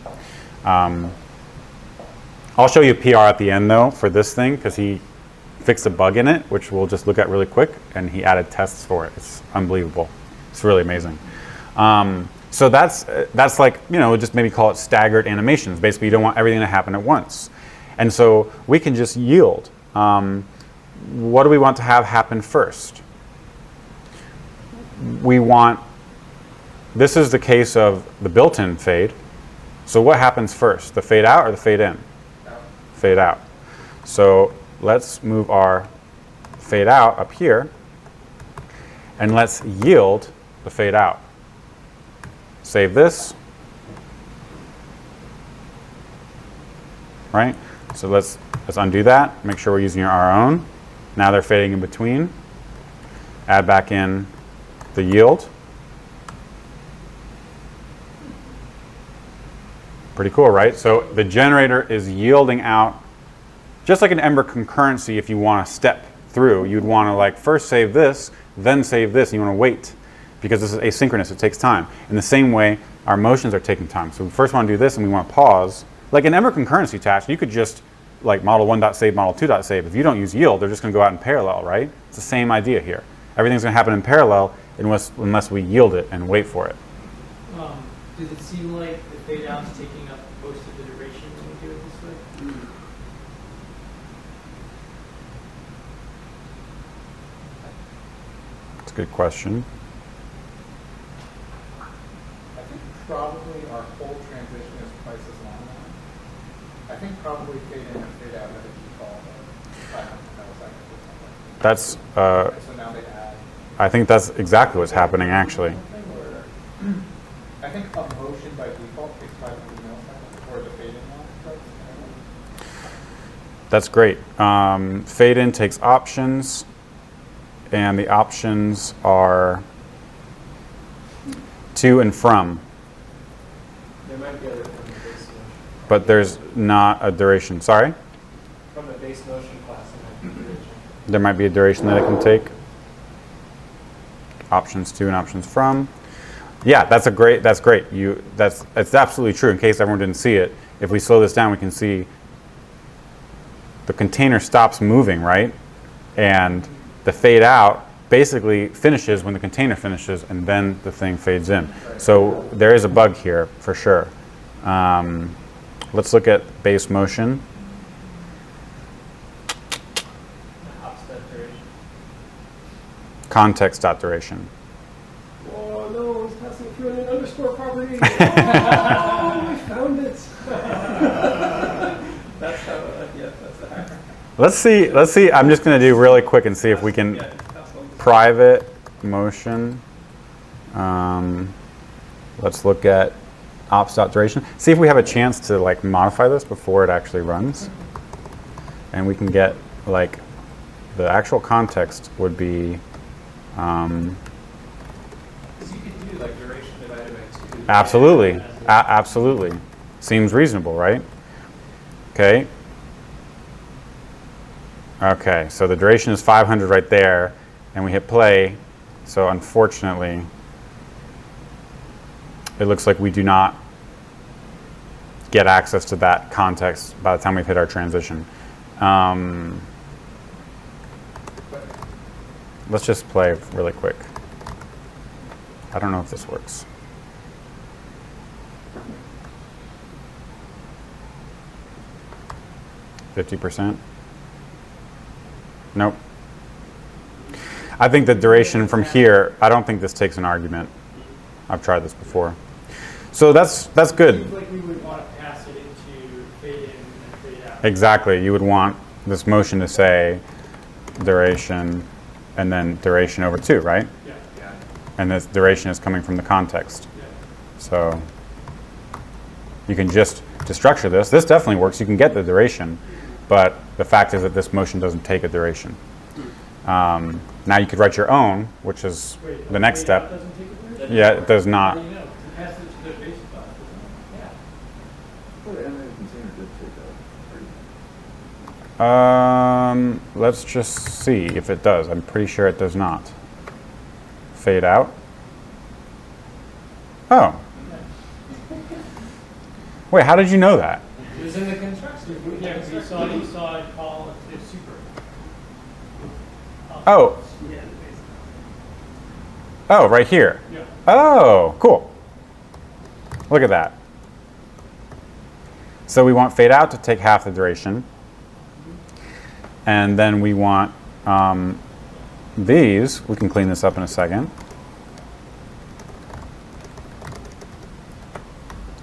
I'll show you a PR at the end though for this thing, because he fixed a bug in it, which we'll just look at really quick, and he added tests for it. It's unbelievable. It's really amazing. So that's like, you know, just maybe call it staggered animations. Basically, you don't want everything to happen at once. And so we can just yield. What do we want to have happen first? We want, this is the case of the built-in fade. So what happens first, the fade out or the fade in? Fade out. So let's move our fade out up here, and let's yield the fade out. Save this. Right? So let's undo that. Make sure we're using our own. Now they're fading in between. Add back in the yield. Pretty cool, right? So the generator is yielding out, just like an Ember concurrency. If you want to step through, you'd want to like first save this, then save this, and you want to wait because this is asynchronous. It takes time. In the same way, our motions are taking time. So we first want to do this, and we want to pause. Like an Ember concurrency task, you could just like model1.save, model2.save. If you don't use yield, they're just going to go out in parallel, right? It's the same idea here. Everything's going to happen in parallel unless we yield it and wait for it. Does it seem like the fade out is taking up most of the duration when we do it this way? That's a good question. I think probably our whole transition is twice as long now. I think probably fade in and fade out have a default of 500 milliseconds or something. That's, So now they add. I think that's exactly what's happening, actually. I think a motion by default takes 500 milliseconds, or the fade in one. That's great. Fade in takes options, and the options are to and from. There might be other from the base motion. But there's not a duration. Sorry? From the base motion class, there might be duration. There might be a duration that it can take. Options to and options from. Yeah, that's great. It's absolutely true. In case everyone didn't see it, if we slow this down, we can see the container stops moving, right? And the fade out basically finishes when the container finishes, and then the thing fades in. So there is a bug here for sure. Let's look at base motion. Context.duration. Oh no, it's passing through an underscore property. Oh, we found it. That's how, that's the hacker. Let's see. I'm just going to do really quick and see if we can private motion. Let's look at ops.duration. See if we have a chance to like modify this before it actually runs. And we can get like the actual context would be Because you can do like duration divided by 2. absolutely. Absolutely. Seems reasonable, right? Okay. Okay, so the duration is 500 right there, and we hit play. So unfortunately, it looks like we do not get access to that context by the time we've hit our transition. Let's just play really quick. I don't know if this works. %? Nope. I think the duration from here, I don't think this takes an argument. I've tried this before. So that's good. Seems like we would want to pass it into fade in and fade out. Exactly. You would want this motion to say duration and then duration over 2, right? Yeah. And this duration is coming from the context. Yeah. So you can just, to structure this, this definitely works. You can get the duration, but the fact is that this motion doesn't take a duration. Now you could write your own, which is the next Fade out step. doesn't take a duration? Yeah, it does not. Well, you know, to pass it to the base class, doesn't it? Well, the animated container did take a pretty. Let's just see if it does. I'm pretty sure it does not. Fade out. Oh. Wait, how did you know that? It was in the construction. Yeah, because you saw it call it to super. Oh. Oh, right here. Yeah. Oh, cool. Look at that. So we want fade out to take half the duration. And then we want these. We can clean this up in a second.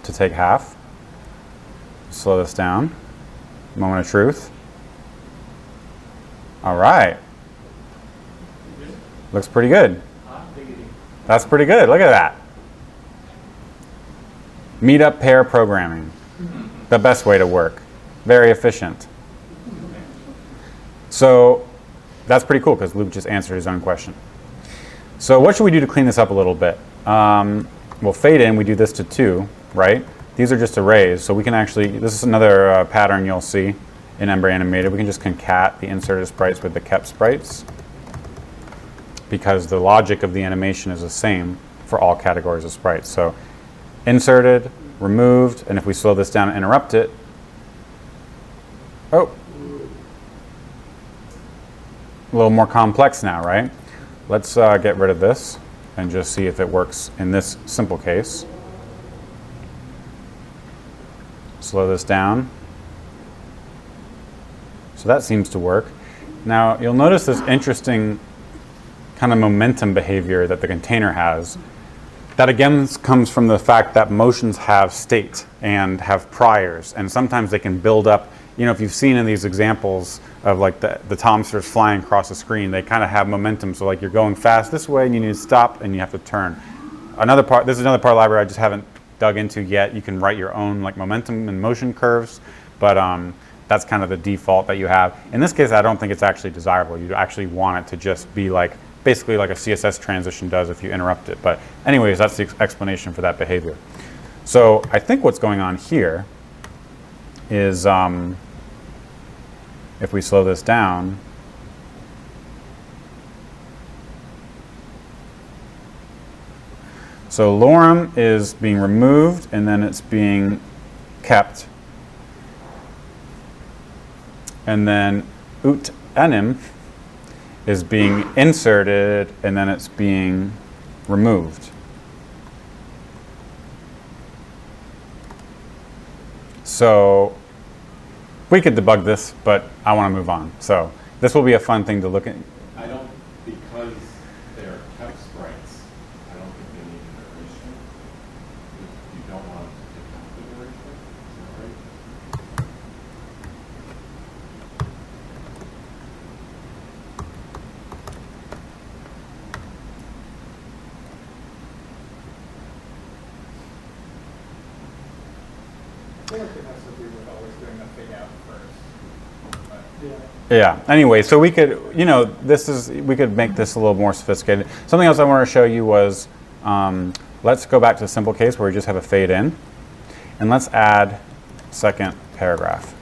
To take half. Slow this down. Moment of truth. All right. Looks pretty good. That's pretty good. Look at that. Meetup pair programming. The best way to work. Very efficient. So that's pretty cool because Luke just answered his own question. So what should we do to clean this up a little bit? Well, fade in, we do this to 2, right? these are just arrays. So we can actually, this is another pattern you'll see in Ember Animated. We can just concat the inserted sprites with the kept sprites, because the logic of the animation is the same for all categories of sprites. So inserted, removed, and if we slow this down and interrupt it, oh, a little more complex now, right? Let's get rid of this and just see if it works in this simple case. Slow this down. So that seems to work. Now you'll notice this interesting kind of momentum behavior that the container has. That again comes from the fact that motions have state and have priors, and sometimes they can build up. You know, if you've seen in these examples of like the Tomsters flying across the screen, they kind of have momentum. So like you're going fast this way and you need to stop and you have to turn. Another part, this is another part of the library I just haven't dug into yet. You can write your own like momentum and motion curves, but that's kind of the default that you have. In this case, I don't think it's actually desirable. You actually want it to just be like, basically like a CSS transition does if you interrupt it. But anyways, that's the explanation for that behavior. So I think what's going on here is, if we slow this down, so lorem is being removed and then it's being kept. And then ut enim is being inserted and then it's being removed. So we could debug this, but I want to move on. So this will be a fun thing to look at. I don't, because they're kept sprites, I don't think they need an duration. You don't want to take out the duration, is that right? I feel like it has to do with always doing the fig out first. But Yeah. Anyway, so we could, you know, we could make this a little more sophisticated. Something else I want to show you was, let's go back to the simple case where we just have a fade in, and let's add second paragraph.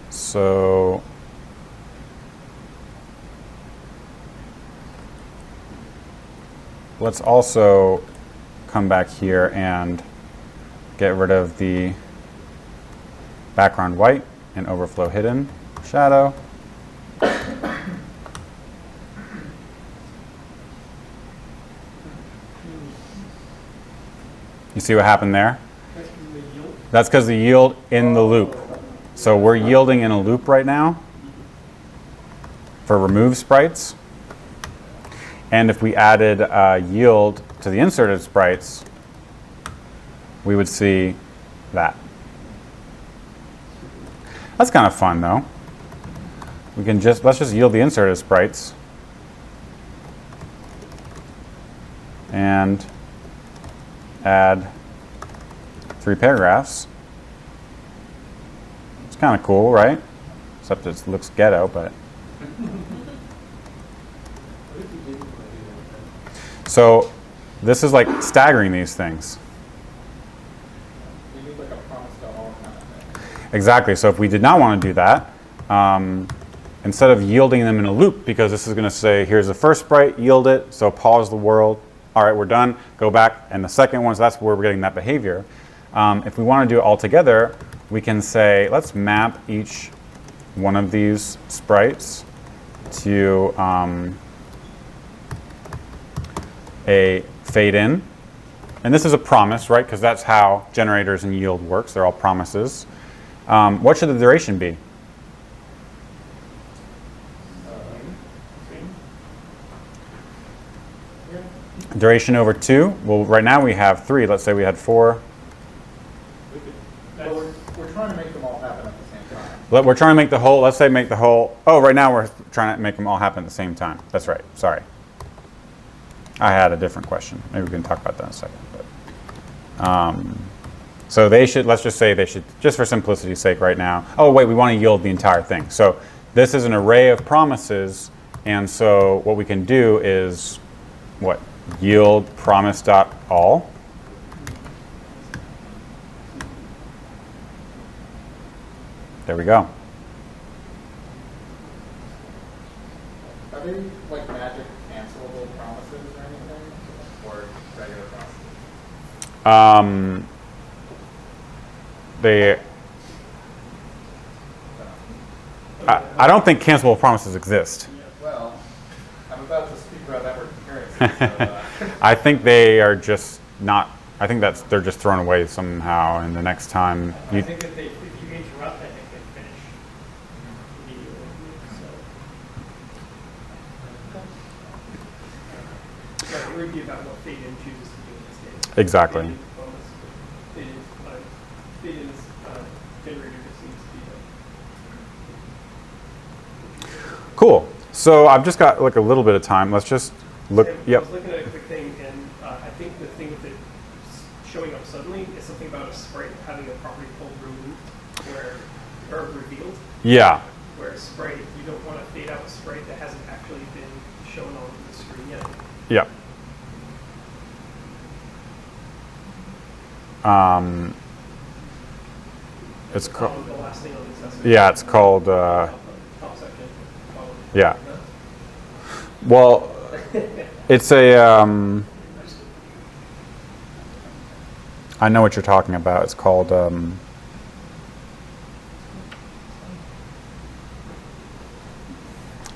So let's also come back here and get rid of the background white and overflow hidden shadow. You see what happened there? That's because the yield in the loop. So we're yielding in a loop right now for remove sprites. And if we added yield to the inserted sprites, we would see that. That's kind of fun though. We can let's just yield the inserted sprites and add 3 paragraphs. It's kind of cool, right? Except it looks ghetto, but. So this is like staggering these things. you need like a promise to all kind of thing. Exactly. So if we did not want to do that, instead of yielding them in a loop, because this is going to say, here's the first sprite, yield it, so pause the world. All right, we're done. Go back. And the second one, so that's where we're getting that behavior. If we want to do it all together, we can say, let's map each one of these sprites to a fade in. And this is a promise, right? Because that's how generators and yield works. They're all promises. What should the duration be? Duration over 2. Well, right now we have 3. Let's say we had 4. But we're trying to make them all happen at the same time. We're trying to make the whole, let's say make the whole, oh, right now we're trying to make them all happen at the same time. That's right. Sorry. I had a different question. Maybe we can talk about that in a second. But, so they should, let's just say they should, just for simplicity's sake right now, oh, wait, we want to yield the entire thing. So this is an array of promises. And so what we can do is, what? Yield promise.all. There we go. Are they like magic cancelable promises or anything, or regular promises? I don't think cancelable promises exist. Well, I'm about to speak about Ember Concurrency. So, I think they are just not. I think they're just thrown away somehow, and the next time I you. think if you interrupt, I think they finish immediately. So it would be about what Fade-In chooses to do in this case. Exactly. Fade-In is generator just seems to be Cool. So I've just got like a little bit of time. Let's just look. I Yep. was looking at a quick thing, and I think the thing with it showing up suddenly is something about a sprite having a property called removed, or revealed. Yeah. Where a sprite, you don't want to fade out a sprite that hasn't actually been shown on the screen yet. Yeah. It's called. The last thing on the assessment. Yeah, it's called. Top section. Yeah. Well, it's a. I know what you're talking about. It's called.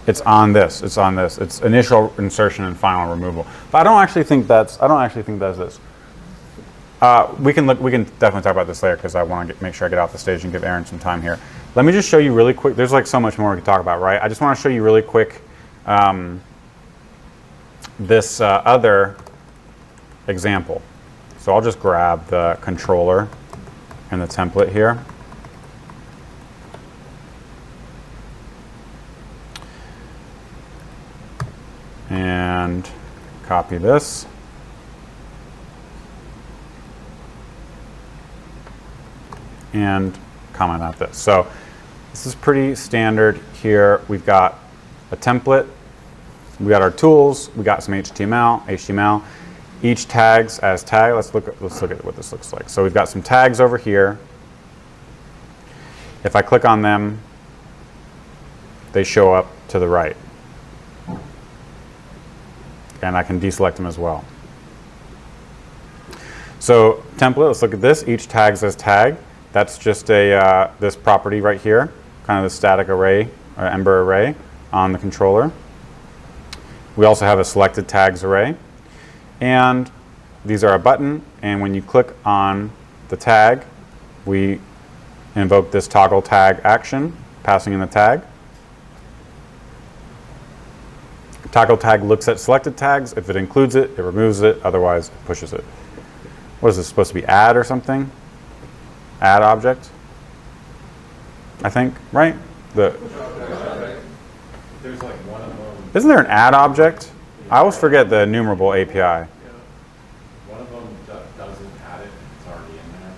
It's on this. It's on this. It's initial insertion and final removal. But I don't actually think that's this. We can look. We can definitely talk about this later because I want to make sure I get off the stage and give Aaron some time here. Let me just show you really quick. There's like so much more we can talk about, right? I just want to show you really quick this other example. So I'll just grab the controller and the template here. And copy this. And comment on this. So this is pretty standard here. We've got a template. We got our tools. We got some HTML. Each tags as tag. Let's look at what this looks like. So we've got some tags over here. If I click on them, they show up to the right. And I can deselect them as well. So template, let's look at this. Each tag says tag. That's just a this property right here, kind of the static array or Ember array on the controller. We also have a selected tags array. And these are a button. And when you click on the tag, we invoke this toggle tag action, passing in the tag. Toggle tag looks at selected tags. If it includes it, it removes it. Otherwise, it pushes it. What is this supposed to be? Add or something? Add object? I think, right? There's like one of them. Isn't there an add object? I always forget the enumerable API. One of them doesn't add it. It's already in there.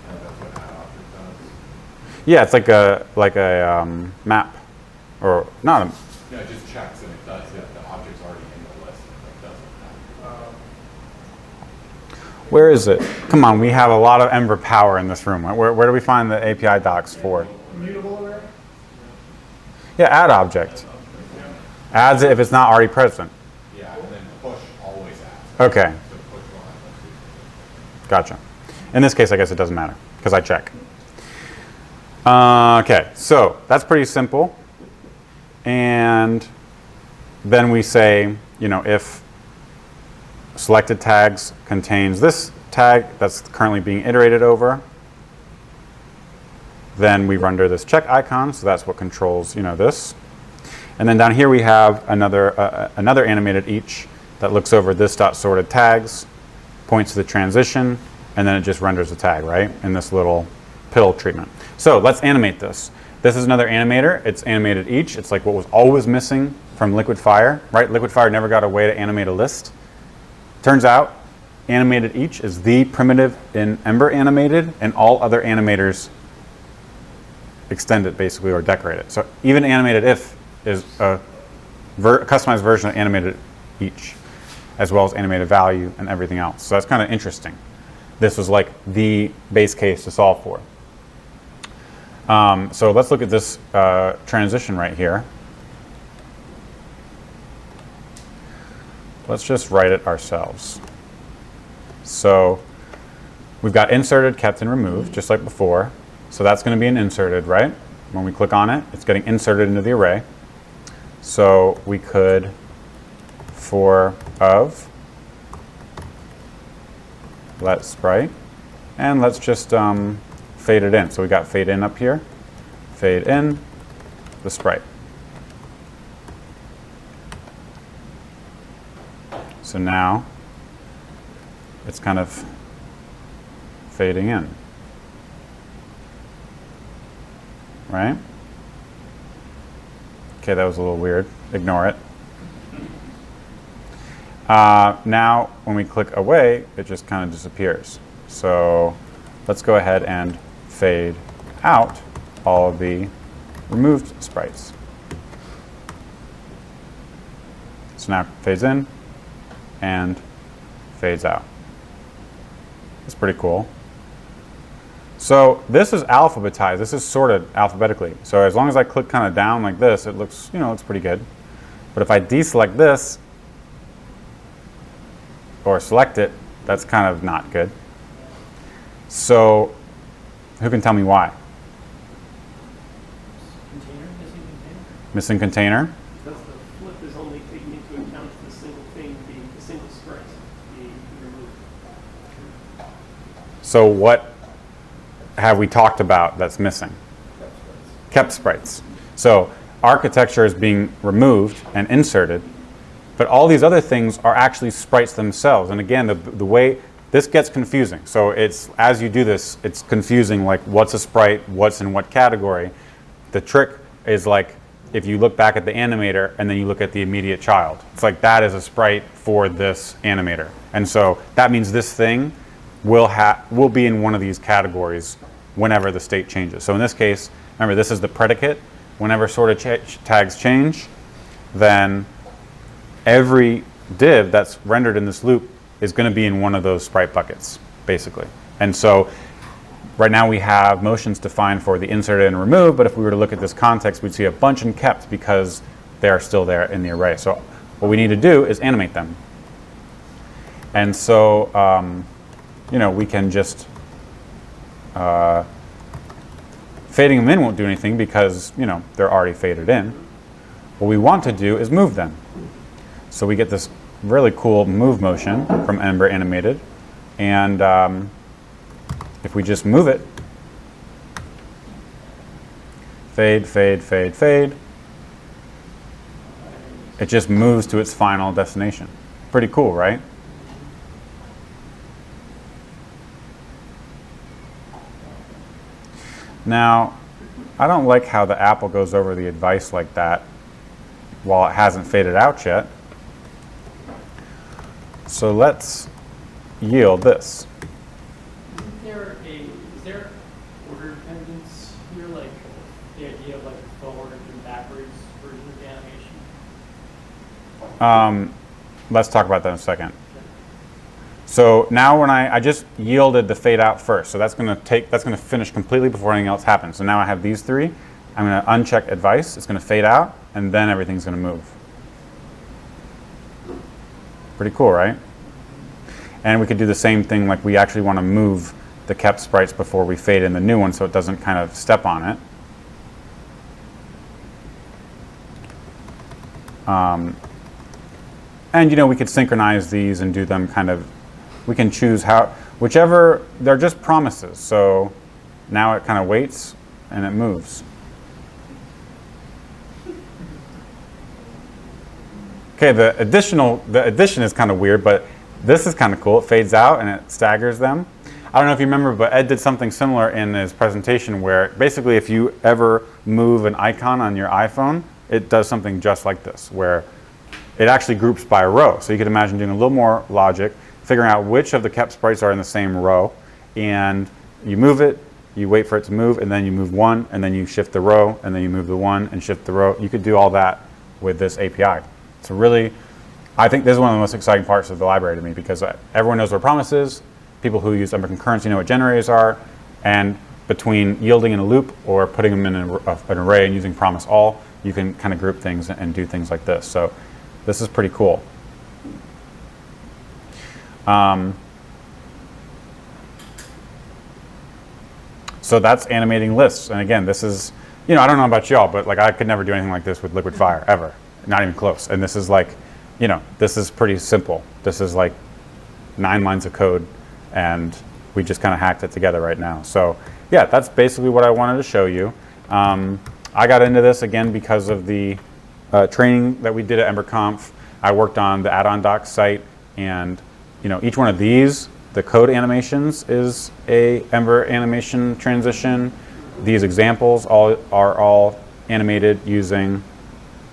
And that's what add object does. Yeah, it's like a map, or not a. Yeah, it just checks and it does. Yeah, the object's already in the list. It doesn't have. Where is it? Come on, we have a lot of Ember power in this room. Where do we find the API docs for? Mutable array? Yeah, add object. Adds it if it's not already present. Yeah, and then push always adds. Okay, So push will have gotcha. In this case, I guess it doesn't matter because I check. Okay, so that's pretty simple. And then we say, if selected tags contains this tag that's currently being iterated over, then we render this check icon. So that's what controls, this. And then down here we have another animated each that looks over this dot sorted tags, points to the transition, and then it just renders a tag, right, in this little pill treatment. So let's animate this. This is another animator. It's animated each. It's like what was always missing from Liquid Fire, right? Liquid Fire never got a way to animate a list. Turns out animated each is the primitive in Ember Animated, and all other animators extend it basically or decorate it. So even animated if is a customized version of animated each, as well as animated value and everything else. So that's kind of interesting. This was like the base case to solve for. So let's look at this transition right here. Let's just write it ourselves. So we've got inserted, kept, and removed, just like before. So that's going to be an inserted, right? When we click on it, it's getting inserted into the array. So we could for of let sprite, and let's just fade it in. So we got fade in up here, fade in the sprite. So now it's kind of fading in, right? Okay, that was a little weird. Ignore it. Now, when we click away, it just kind of disappears. So let's go ahead and fade out all of the removed sprites. So now it fades in and fades out. It's pretty cool. So this is alphabetized. This is sorted alphabetically. So as long as I click kind of down like this, it looks, it's pretty good. But if I deselect this or select it, that's kind of not good. So who can tell me why? Container, Missing container. Because the flip is only taking into account the single thing being the single sprite being removed. So what have we talked about that's missing? Kept sprites. So architecture is being removed and inserted, but all these other things are actually sprites themselves. And again, the way this gets confusing. So it's, as you do this, it's confusing, like what's a sprite, what's in what category. The trick is like if you look back at the animator and then you look at the immediate child. It's like that is a sprite for this animator. And so that means this thing will be in one of these categories whenever the state changes. So in this case, remember this is the predicate. Whenever sorted tags change, then every div that's rendered in this loop is going to be in one of those sprite buckets, basically. And so right now we have motions defined for the inserted and removed, but if we were to look at this context, we'd see a bunch in kept because they are still there in the array. So what we need to do is animate them. And so we can just fading them in won't do anything because they're already faded in. What we want to do is move them. So we get this really cool move motion from Ember Animated, and if we just move it, fade, fade, fade, fade, it just moves to its final destination. Pretty cool, right? Now, I don't like how the apple goes over the advice like that while it hasn't faded out yet. So let's yield this. Is there order dependence here, like the idea of like a forward and backwards version of the animation? Let's talk about that in a second. So now when I just yielded the fade out first, so that's going to finish completely before anything else happens. So now I have these three. I'm going to uncheck advice. It's going to fade out, and then everything's going to move. Pretty cool, right? And we could do the same thing, like we actually want to move the kept sprites before we fade in the new one so it doesn't kind of step on it. And we could synchronize these and do them kind of, we can choose whichever, they're just promises. So now it kind of waits and it moves. Okay, the addition is kind of weird, but this is kind of cool. It fades out and it staggers them. I don't know if you remember, but Ed did something similar in his presentation where basically if you ever move an icon on your iPhone, it does something just like this, where it actually groups by row. So you could imagine doing a little more logic, figuring out which of the kept sprites are in the same row, and you move it, you wait for it to move, and then you move one, and then you shift the row, and then you move the one and shift the row. You could do all that with this API. So really, I think this is one of the most exciting parts of the library to me because everyone knows what promise is, people who use Ember Concurrency know what generators are, and between yielding in a loop or putting them in an array and using promise all, you can kind of group things and do things like this. So this is pretty cool. So that's animating lists. And again, this is, you know, I don't know about y'all, but like I could never do anything like this with Liquid Fire, ever. Not even close. And this is like, you know, this is pretty simple. This is like 9 lines of code, and we just kind of hacked it together right now. So yeah, that's basically what I wanted to show you. I got into this again because of the training that we did at EmberConf. I worked on the Addon docs site, and you know, each one of these, the code animations is a Ember animation transition. These examples are all animated using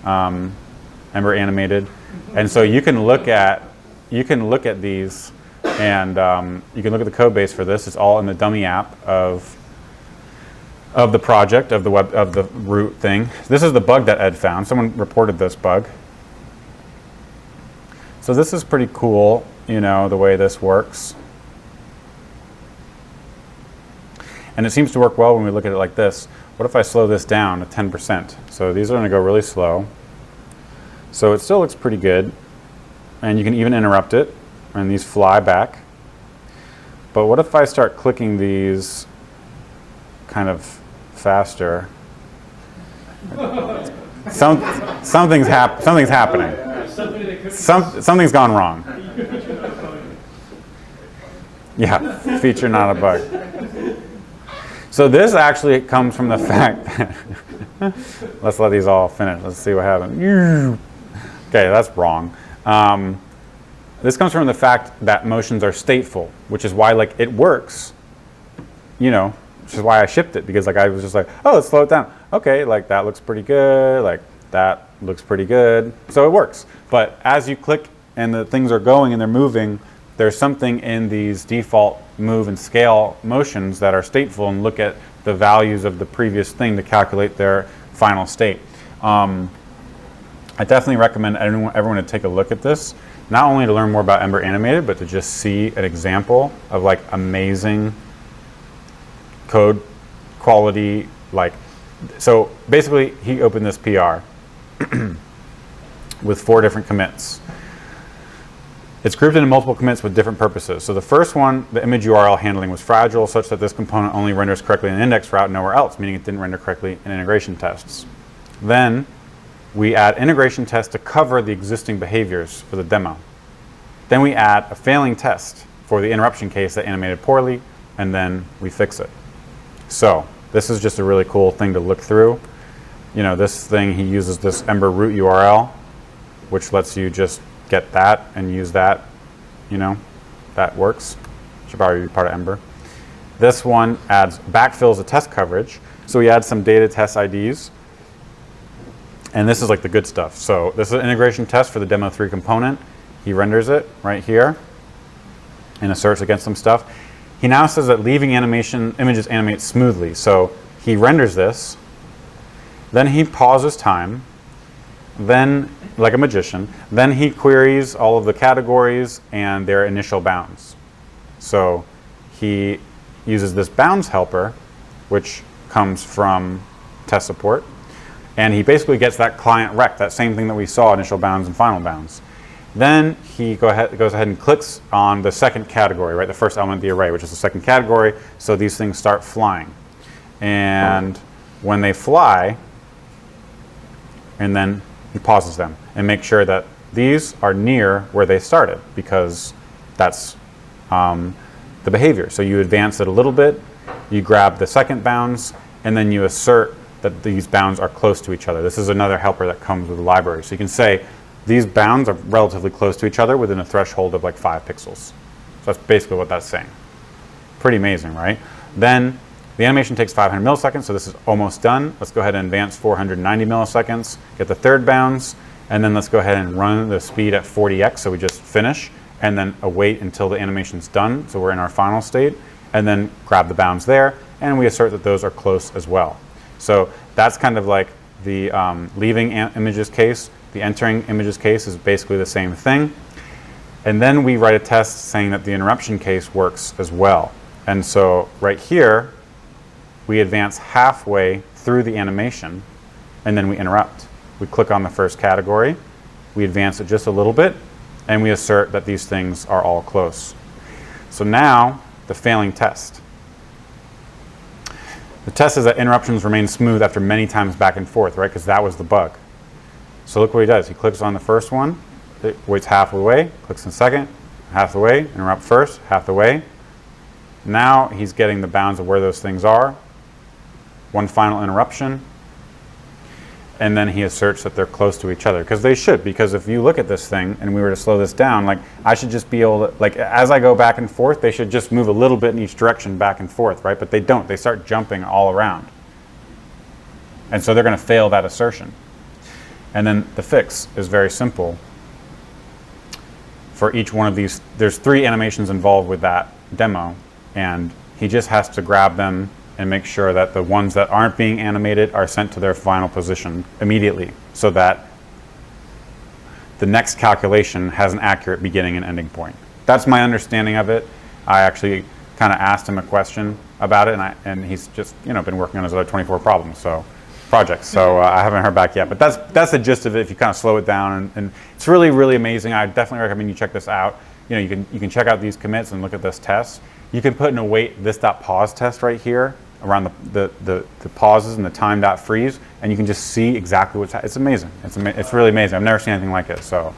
Ember Animated, and so you can look at these, and you can look at the code base for this. It's all in the dummy app of the project, of the root thing. This is the bug that Ed found. Someone reported this bug. So this is pretty cool, you know, the way this works. And it seems to work well when we look at it like this. What if I slow this down to 10%? So these are going to go really slow. So it still looks pretty good. And you can even interrupt it, and these fly back. But what if I start clicking these kind of faster? Something's happening. Something's gone wrong. Yeah, feature, not a bug. So this actually comes from the fact that let's let these all finish. Let's see what happens. Okay, that's wrong. This comes from the fact that motions are stateful, which is why like it works, you know, which is why I shipped it, because like I was just like, oh, let's slow it down. Okay, like that looks pretty good, like that looks pretty good. So it works. But as you click and the things are going and they're moving, there's something in these default move and scale motions that are stateful and look at the values of the previous thing to calculate their final state. I definitely recommend everyone to take a look at this, not only to learn more about Ember Animated, but to just see an example of like amazing code quality. Like, so basically he opened this PR with 4 different commits. It's grouped into multiple commits with different purposes. So the first one, the image URL handling was fragile, such that this component only renders correctly in an index route, nowhere else, meaning it didn't render correctly in integration tests. Then we add integration tests to cover the existing behaviors for the demo. Then we add a failing test for the interruption case that animated poorly, and then we fix it. So this is just a really cool thing to look through. You know, this thing, he uses this Ember root URL, which lets you just get that and use that, you know, that works. Should probably be part of Ember. This one adds backfills a test coverage. So we add some data test IDs. And this is like the good stuff. So this is an integration test for the demo 3 component. He renders it right here and asserts against some stuff. He now says that leaving images animate smoothly. So he renders this, then he pauses time, then, like a magician, then he queries all of the categories and their initial bounds. So he uses this bounds helper, which comes from test support, and he basically gets that client rec, that same thing that we saw, initial bounds and final bounds. Then he goes ahead and clicks on the second category, right, the first element of the array, which is the second category, so these things start flying. And when they fly, and then he pauses them and makes sure that these are near where they started, because that's the behavior. So you advance it a little bit, you grab the second bounds, and then you assert that these bounds are close to each other. This is another helper that comes with the library. So you can say these bounds are relatively close to each other within a threshold of like 5 pixels. So that's basically what that's saying. Pretty amazing, right? Then the animation takes 500 milliseconds, so this is almost done. Let's go ahead and advance 490 milliseconds, get the third bounds, and then let's go ahead and run the speed at 40x, so we just finish, and then await until the animation's done, so we're in our final state, and then grab the bounds there, and we assert that those are close as well. So that's kind of like the leaving images case. The entering images case is basically the same thing. And then we write a test saying that the interruption case works as well. And so right here, we advance halfway through the animation, and then we interrupt. We click on the first category, we advance it just a little bit, and we assert that these things are all close. So now, the failing test. The test is that interruptions remain smooth after many times back and forth, right? Because that was the bug. So look what he does. He clicks on the first one, it waits half the way, clicks on the second, half the way, interrupt first, half the way. Now he's getting the bounds of where those things are. One final interruption. And then he asserts that they're close to each other. Because they should. Because if you look at this thing and we were to slow this down, like I should just be able to, like as I go back and forth, they should just move a little bit in each direction back and forth, right? But they don't. They start jumping all around. And so they're going to fail that assertion. And then the fix is very simple. For each one of these, there's 3 animations involved with that demo. And he just has to grab them and make sure that the ones that aren't being animated are sent to their final position immediately so that the next calculation has an accurate beginning and ending point. That's my understanding of it. I actually kind of asked him a question about it, and he's just been working on his other 24 projects. So I haven't heard back yet. But that's the gist of it if you kind of slow it down. And it's really, really amazing. I definitely recommend you check this out. You can check out these commits and look at this test. You can put in await this.pause test right here around the pauses and the time.freeze, and you can just see exactly what's happening. It's amazing. It's really amazing. I've never seen anything like it. So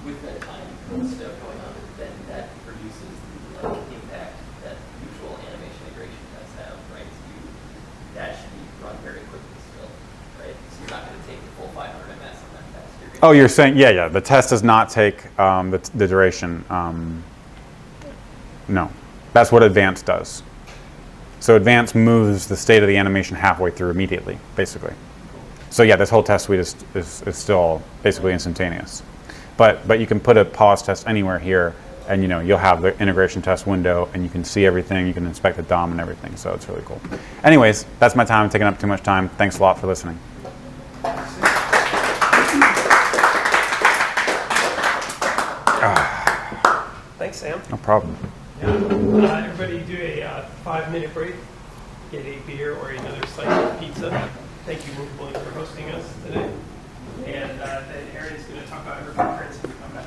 with that time stuff going on, then that produces the impact that usual animation integration tests have, right? So that should be run very quickly still, right? So you're not going to take the full 500 ms on that test. oh, you're saying yeah. The test does not take the duration. No, that's what advance does. So advance moves the state of the animation halfway through immediately, basically. So yeah, this whole test suite is still basically instantaneous. But you can put a pause test anywhere here, and you'll have the integration test window, and you can see everything. You can inspect the DOM and everything. So it's really cool. Anyways, that's my time. I'm taking up too much time. Thanks a lot for listening. Thanks, Sam. No problem. Everybody do a 5-minute break. Get a beer or another slice of pizza. Thank you, Movable, for hosting us today. And then Aaron's going to talk about Ember Concurrency when we come back.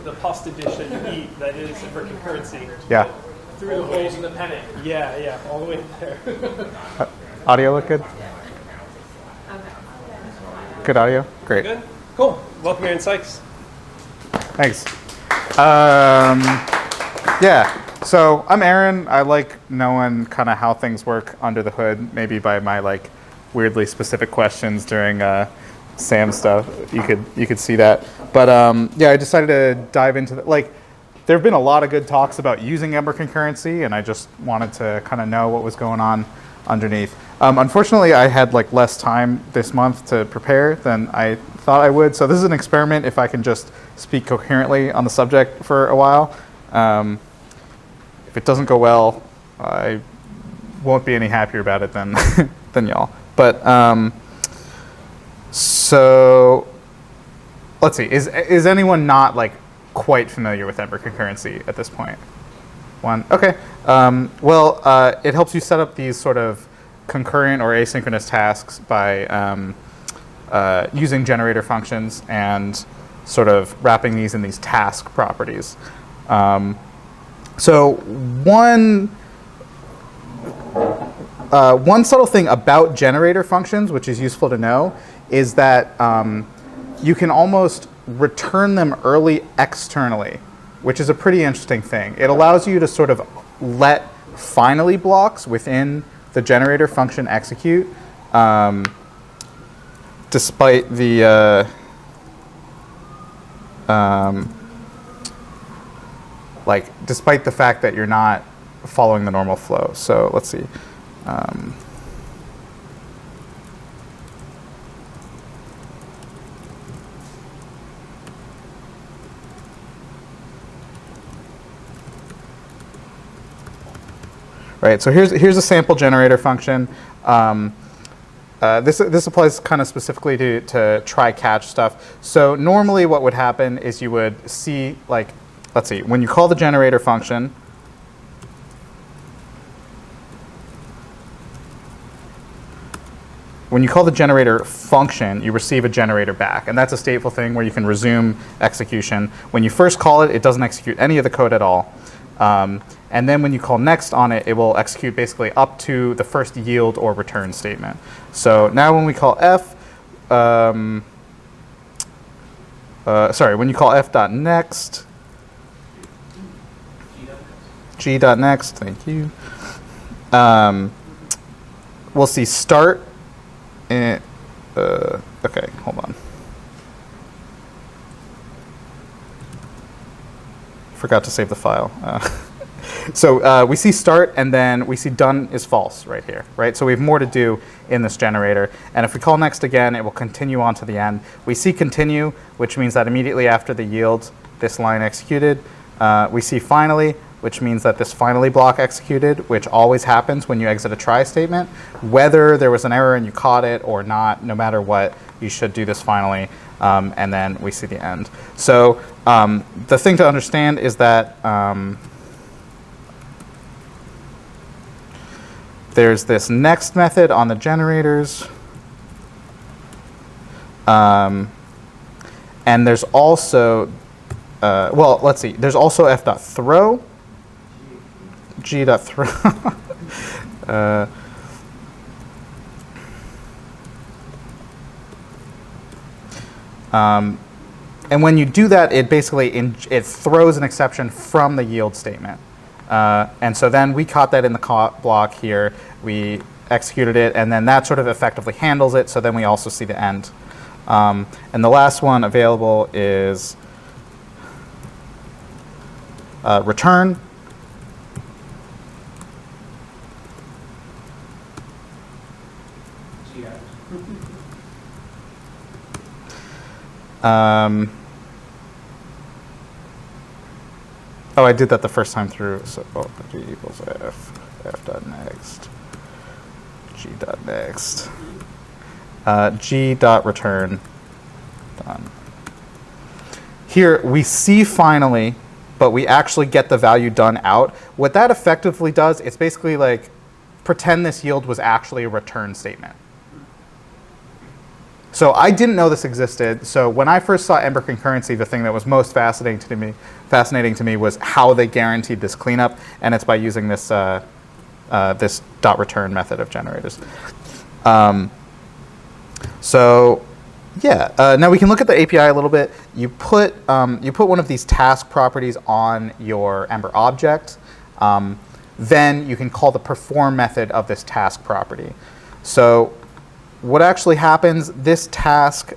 the pasta dish that you eat that is Ember Concurrency. Yeah. Through the holes in the penne. Yeah, all the way there. Audio look good? Good audio? Great. Good? Cool. Welcome, Aaron Sikes. Thanks. Yeah, so I'm Aaron. I like knowing kind of how things work under the hood, maybe by my like weirdly specific questions during Sam stuff. You could see that. But yeah, I decided to dive into the, like, there have been a lot of good talks about using Ember Concurrency, and I just wanted to kind of know what was going on underneath. Unfortunately, I had like less time this month to prepare than I thought I would. So this is an experiment if I can just speak coherently on the subject for a while. If it doesn't go well, I won't be any happier about it than than y'all. But so let's see. Is anyone not like quite familiar with Ember Concurrency at this point? One. Okay. Well, it helps you set up these sort of concurrent or asynchronous tasks by using generator functions and sort of wrapping these in these task properties. So one subtle thing about generator functions, which is useful to know, is that you can almost return them early externally, which is a pretty interesting thing. It allows you to sort of let finally blocks within the generator function execute, despite the despite the fact that you're not following the normal flow. So let's see. Right, so here's a sample generator function. This applies kind of specifically to try-catch stuff. So normally what would happen is you would see, like, let's see, when you call the generator function, you receive a generator back. And that's a stateful thing where you can resume execution. When you first call it, it doesn't execute any of the code at all. And then when you call next on it, it will execute basically up to the first yield or return statement. So now when we call f, when you call f.next, g.next, thank you, we'll see start, and, okay, hold on. Forgot to save the file. So we see start, and then we see done is false right here, right? So we have more to do in this generator. And if we call next again, it will continue on to the end. We see continue, which means that immediately after the yield, this line executed. We see finally, which means that this finally block executed, which always happens when you exit a try statement. Whether there was an error and you caught it or not, no matter what, you should do this finally. And then we see the end. So the thing to understand is that there's this next method on the generators. And there's also, well, let's see. There's also f.throw, g.throw. And when you do that, it basically it throws an exception from the yield statement. And so then we caught that in the block here. We executed it, and then that sort of effectively handles it. So then we also see the end. And the last one available is return. Oh, I did that the first time through. So g equals f.next, g.next, g.return. Done. Here we see finally, but we actually get the value done out. What that effectively does, it's basically like pretend this yield was actually a return statement. So I didn't know this existed. So when I first saw Ember Concurrency, the thing that was most fascinating to me was how they guaranteed this cleanup, and it's by using this this .return method of generators. So yeah, now we can look at the API a little bit. You put one of these task properties on your Ember object. Then you can call the perform method of this task property. So what actually happens, this task,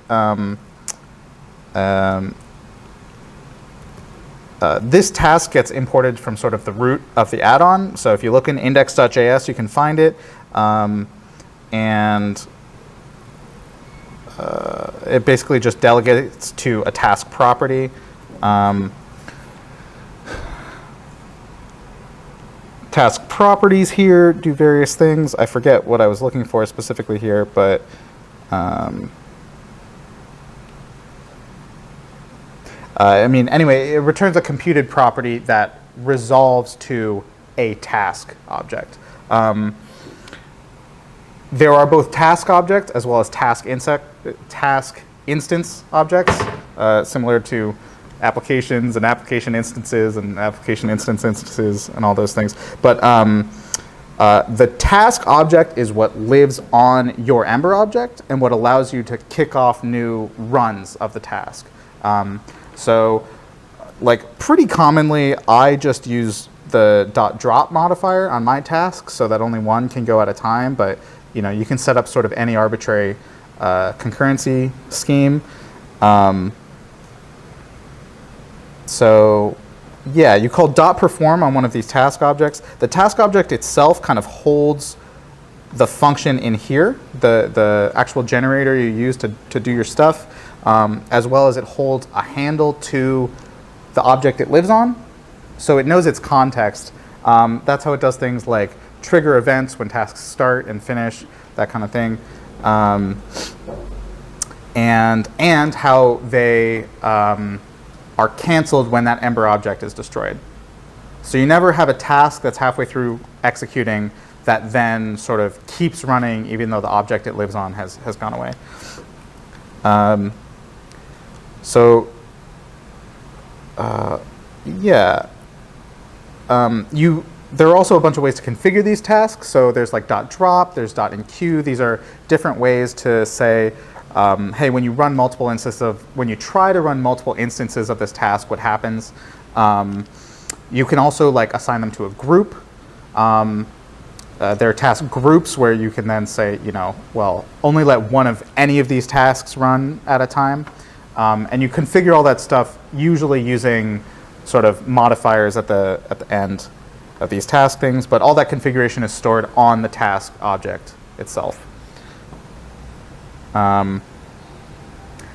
this task gets imported from sort of the root of the add-on. So if you look in index.js, you can find it. And it basically just delegates to a task property. Task properties here do various things. I forget what I was looking for specifically here, but I mean, anyway, it returns a computed property that resolves to a task object. There are both task objects as well as task instance objects, similar to applications and application instances and application instances and all those things. But the task object is what lives on your Ember object and what allows you to kick off new runs of the task. So like pretty commonly, I just use the .drop modifier on my task so that only one can go at a time. But you know, you can set up sort of any arbitrary concurrency scheme. So yeah, you call .perform on one of these task objects. The task object itself kind of holds the function in here, the actual generator you use to do your stuff, as well as it holds a handle to the object it lives on. So it knows its context. That's how it does things like trigger events when tasks start and finish, that kind of thing. And how they are canceled when that Ember object is destroyed. So you never have a task that's halfway through executing that then sort of keeps running even though the object it lives on has gone away. Yeah. There are also a bunch of ways to configure these tasks. So there's like .drop, there's .enqueue. These are different ways to say, hey, when you run multiple instances when you try to run multiple instances of this task, what happens? You can also like assign them to a group. There are task groups where you can then say, you know, well, only let one of any of these tasks run at a time. And you configure all that stuff usually using sort of modifiers at the end of these task things, but all that configuration is stored on the task object itself.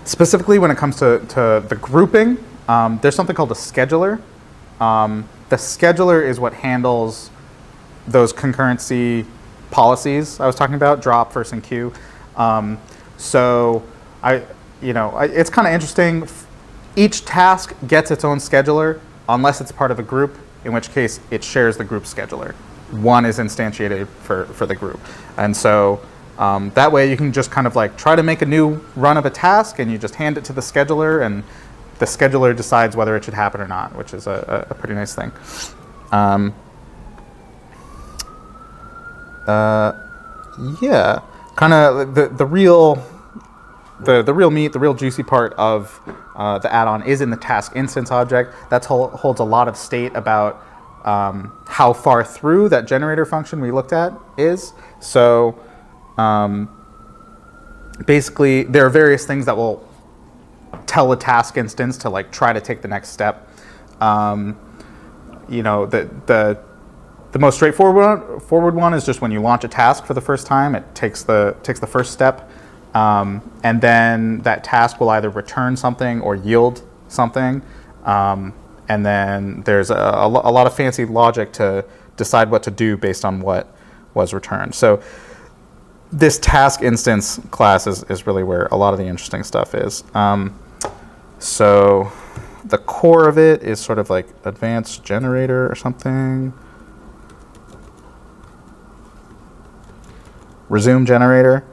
Specifically when it comes to the grouping, there's something called a scheduler. The scheduler is what handles those concurrency policies I was talking about, drop, first, and queue. So it's kind of interesting. Each task gets its own scheduler unless it's part of a group, in which case it shares the group scheduler. One is instantiated for the group. And so that way you can just kind of like try to make a new run of a task and you just hand it to the scheduler and the scheduler decides whether it should happen or not, which is a pretty nice thing. Yeah, kind of the real meat, the real juicy part of the add-on is in the task instance object. That holds a lot of state about how far through that generator function we looked at is. So basically, there are various things that will tell a task instance to like try to take the next step. The most straightforward one is just when you launch a task for the first time, it takes the first step. And then that task will either return something or yield something. And then there's a lot of fancy logic to decide what to do based on what was returned. So this task instance class is really where a lot of the interesting stuff is. So the core of it is sort of like advanced generator or something. Resume generator.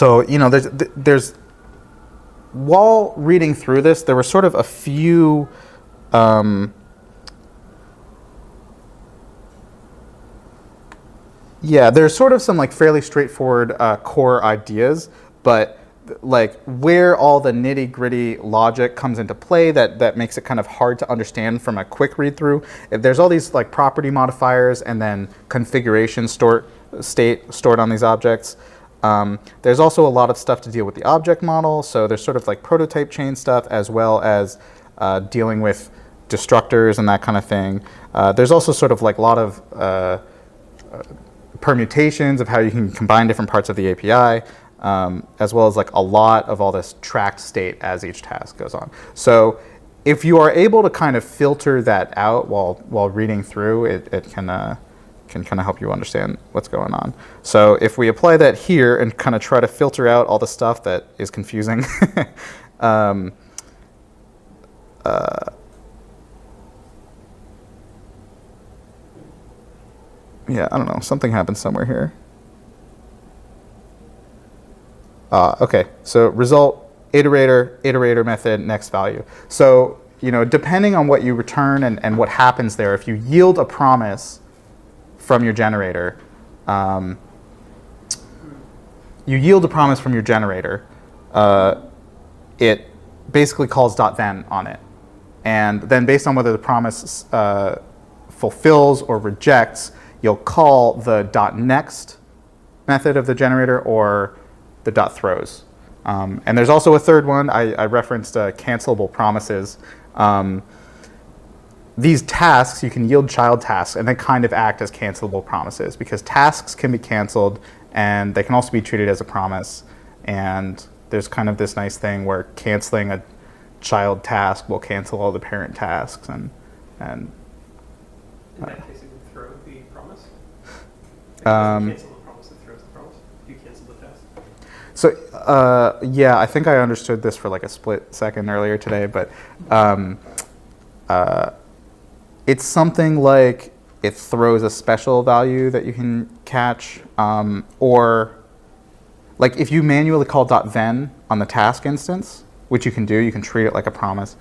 So, there's while reading through this, there were sort of a few there's sort of some like fairly straightforward core ideas, but like where all the nitty gritty logic comes into play that makes it kind of hard to understand from a quick read through. There's all these like property modifiers and then configuration state stored on these objects. There's also a lot of stuff to deal with the object model. So there's sort of like prototype chain stuff as well as dealing with destructors and that kind of thing. There's also sort of like a lot of permutations of how you can combine different parts of the API, as well as like a lot of all this tracked state as each task goes on. So if you are able to kind of filter that out while reading through, it can kind of help you understand what's going on. So if we apply that here and kind of try to filter out all the stuff that is confusing, yeah, I don't know. Something happened somewhere here. Okay, so result, iterator method, next value. So, depending on what you return and what happens there, if you yield a promise from your generator, it basically calls .then on it. And then based on whether the promise fulfills or rejects, you'll call the .next method of the generator or the .throws. And there's also a third one. I referenced cancelable promises. These tasks, you can yield child tasks, and they kind of act as cancelable promises because tasks can be canceled, and they can also be treated as a promise. And there's kind of this nice thing where canceling a child task will cancel all the parent tasks. And in that case, it would throw the promise. Cancel the promise, it throws the promise. You cancel the task. So yeah, I think I understood this for like a split second earlier today, but it's something like it throws a special value that you can catch, or like if you manually call .then on the task instance, which you can do, you can treat it like a promise.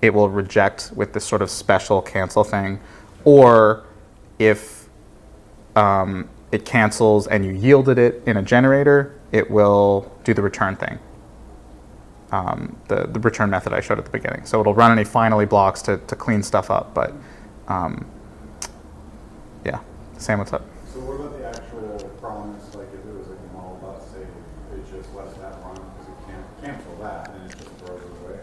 It will reject with this sort of special cancel thing, or if it cancels and you yielded it in a generator, it will do the return thing. The return method I showed at the beginning. So it'll run any finally blocks to clean stuff up. But yeah, Sam, what's up? So what about the actual promise? Like if it was like a null.save, it just lets that run because it can't cancel that and it just throws it away.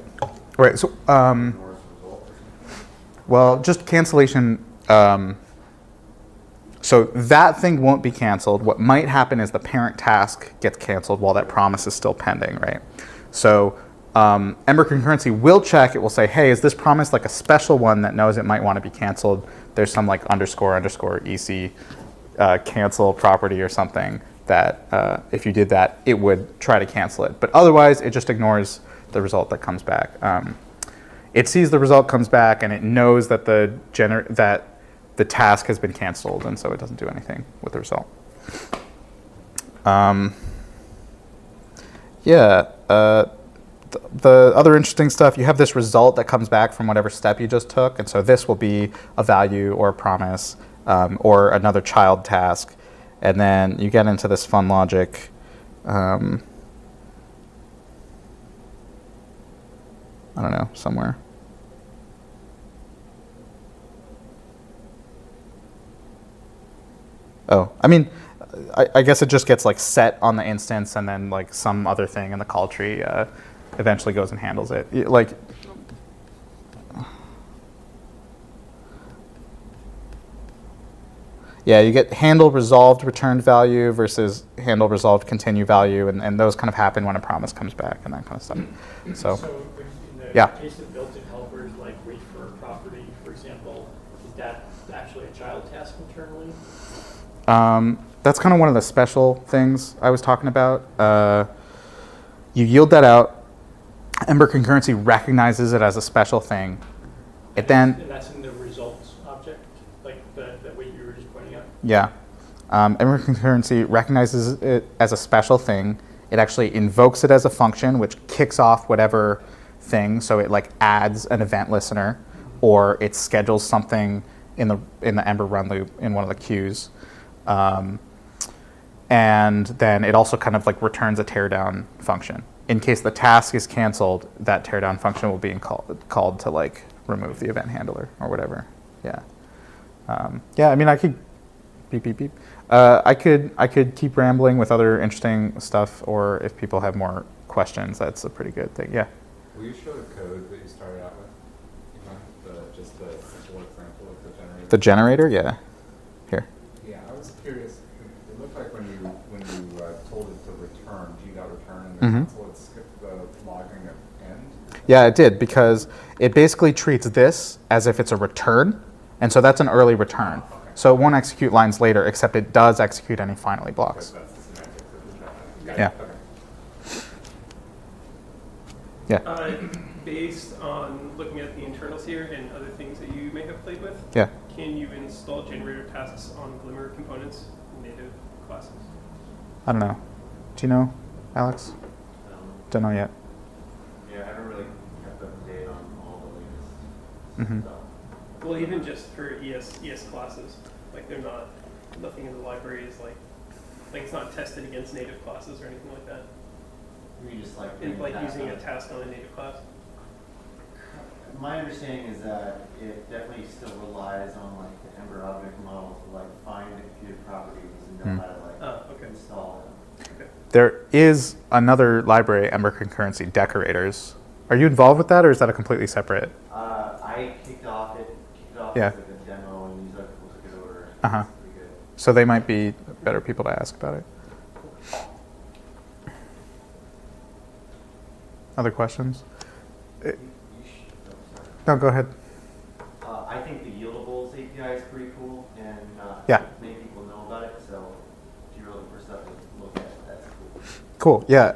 Right. So Ignores the result. well, just cancellation. So that thing won't be canceled. What might happen is the parent task gets canceled while that promise is still pending, right? So Ember Concurrency will check. It will say, hey, is this promise like a special one that knows it might want to be canceled? There's some like __EC cancel property or something that if you did that, it would try to cancel it. But otherwise, it just ignores the result that comes back. It sees the result comes back, and it knows that the task has been canceled, and so it doesn't do anything with the result. The other interesting stuff, you have this result that comes back from whatever step you just took, and so this will be a value or a promise or another child task, and then you get into this fun logic. I don't know, somewhere. Oh, I mean, I guess it just gets like set on the instance, and then like some other thing in the call tree eventually goes and handles it. Like, yeah, you get handle resolved returned value versus handle resolved continue value, and those kind of happen when a promise comes back and that kind of stuff. So in the yeah. case of built-in helpers like wait for a property, for example, is that actually a child task internally? That's kind of one of the special things I was talking about. You yield that out. Ember Concurrency recognizes it as a special thing. It then... And that's in the results object, like that way you were just pointing out? Yeah. Ember Concurrency recognizes it as a special thing. It actually invokes it as a function, which kicks off whatever thing. So it like adds an event listener, or it schedules something in the Ember run loop in one of the queues. And then it also kind of like returns a teardown function. In case the task is canceled, that teardown function will be called to like remove the event handler or whatever. Yeah. Yeah, I mean, I could beep, beep, beep. I could keep rambling with other interesting stuff, or if people have more questions, that's a pretty good thing. Yeah. Will you show the code that you started out with? Just the simple example of the generator? The generator? Yeah. Here. Yeah, I was curious. It looked like when you told it to return, g.return in the console, it skipped the logging of end. Yeah, it did, because it basically treats this as if it's a return, and so that's an early return. Okay. So it won't execute lines later, except it does execute any finally blocks. That's the semantics of the generator. Yeah. Okay. Yeah. Based on looking at the internals here and other things that you may have played with, Yeah. can you install generator tasks on Glimmer components in native classes? I don't know. Do you know, Alex? Don't know yet. Yeah, I haven't really kept up to date on all the latest stuff. Well, even just for ES classes, like they're not, nothing in the library is like it's not tested against native classes or anything like that. You just like And like using a task on a native class. My understanding is that it definitely still relies on like the Ember object model to like find the computed properties and know how to like install them. Okay. There is another library, Ember Concurrency, Decorators. Are you involved with that, or is that a completely separate? I kicked off Yeah. as like a demo, and these other people took it over. Uh-huh. It's pretty good. So they might be better people to ask about it. Other questions? No, go ahead. I think the Yieldables API is pretty cool, and Yeah. many people know about it. So if you're looking for stuff to look at, that's cool. Cool. Yeah.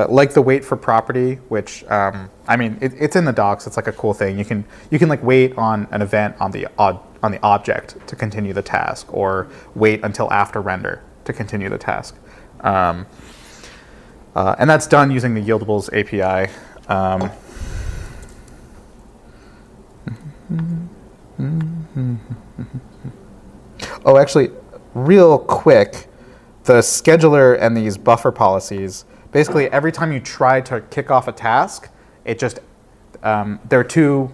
Like the wait for property, which I mean, it's in the docs. It's like a cool thing. You can like wait on an event on the object to continue the task, or wait until after render to continue the task. And that's done using the Yieldables API. Oh, actually, real quick, the scheduler and these buffer policies, basically every time you try to kick off a task, it just, there are two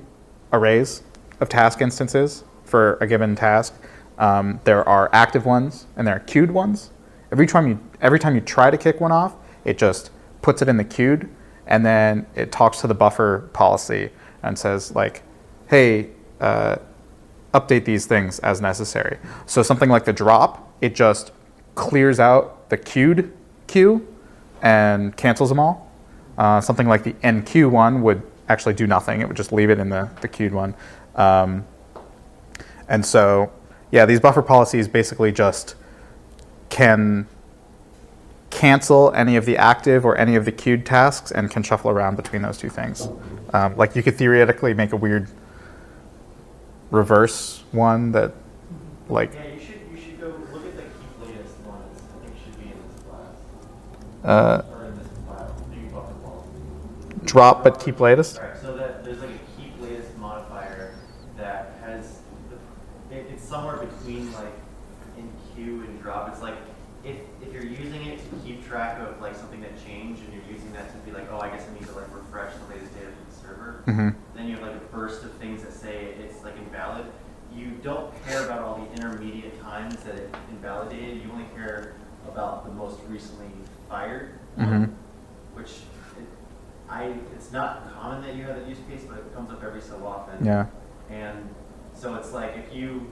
arrays of task instances for a given task. There are active ones and there are queued ones. Every time you try to kick one off, it just puts it in the queued, and then it talks to the buffer policy and says like, hey, update these things as necessary. So something like the drop, it just clears out the queued queue and cancels them all. Something like the NQ one would actually do nothing. It would just leave it in the queued one. And so, yeah, these buffer policies basically just can cancel any of the active or any of the queued tasks and can shuffle around between those two things. Like you could theoretically make a weird reverse one that, like. Yeah, you should go look at the keep latest ones. I think should be in this class. Or in this file. New buffer policy. Drop but keep latest? Right, so that there's like a keep latest modifier that has, it's somewhere between like in queue and drop. It's like if you're using it to keep track of like something that changed, and you're using that to be like, oh, I guess I need to like refresh the latest data from the server. Then you have like a burst of things that say it's like invalid. You don't care about all the intermediate times that it invalidated. You only care about the most recently fired one, which it's not common that you have that use case, but it comes up every so often. Yeah. And so it's like if you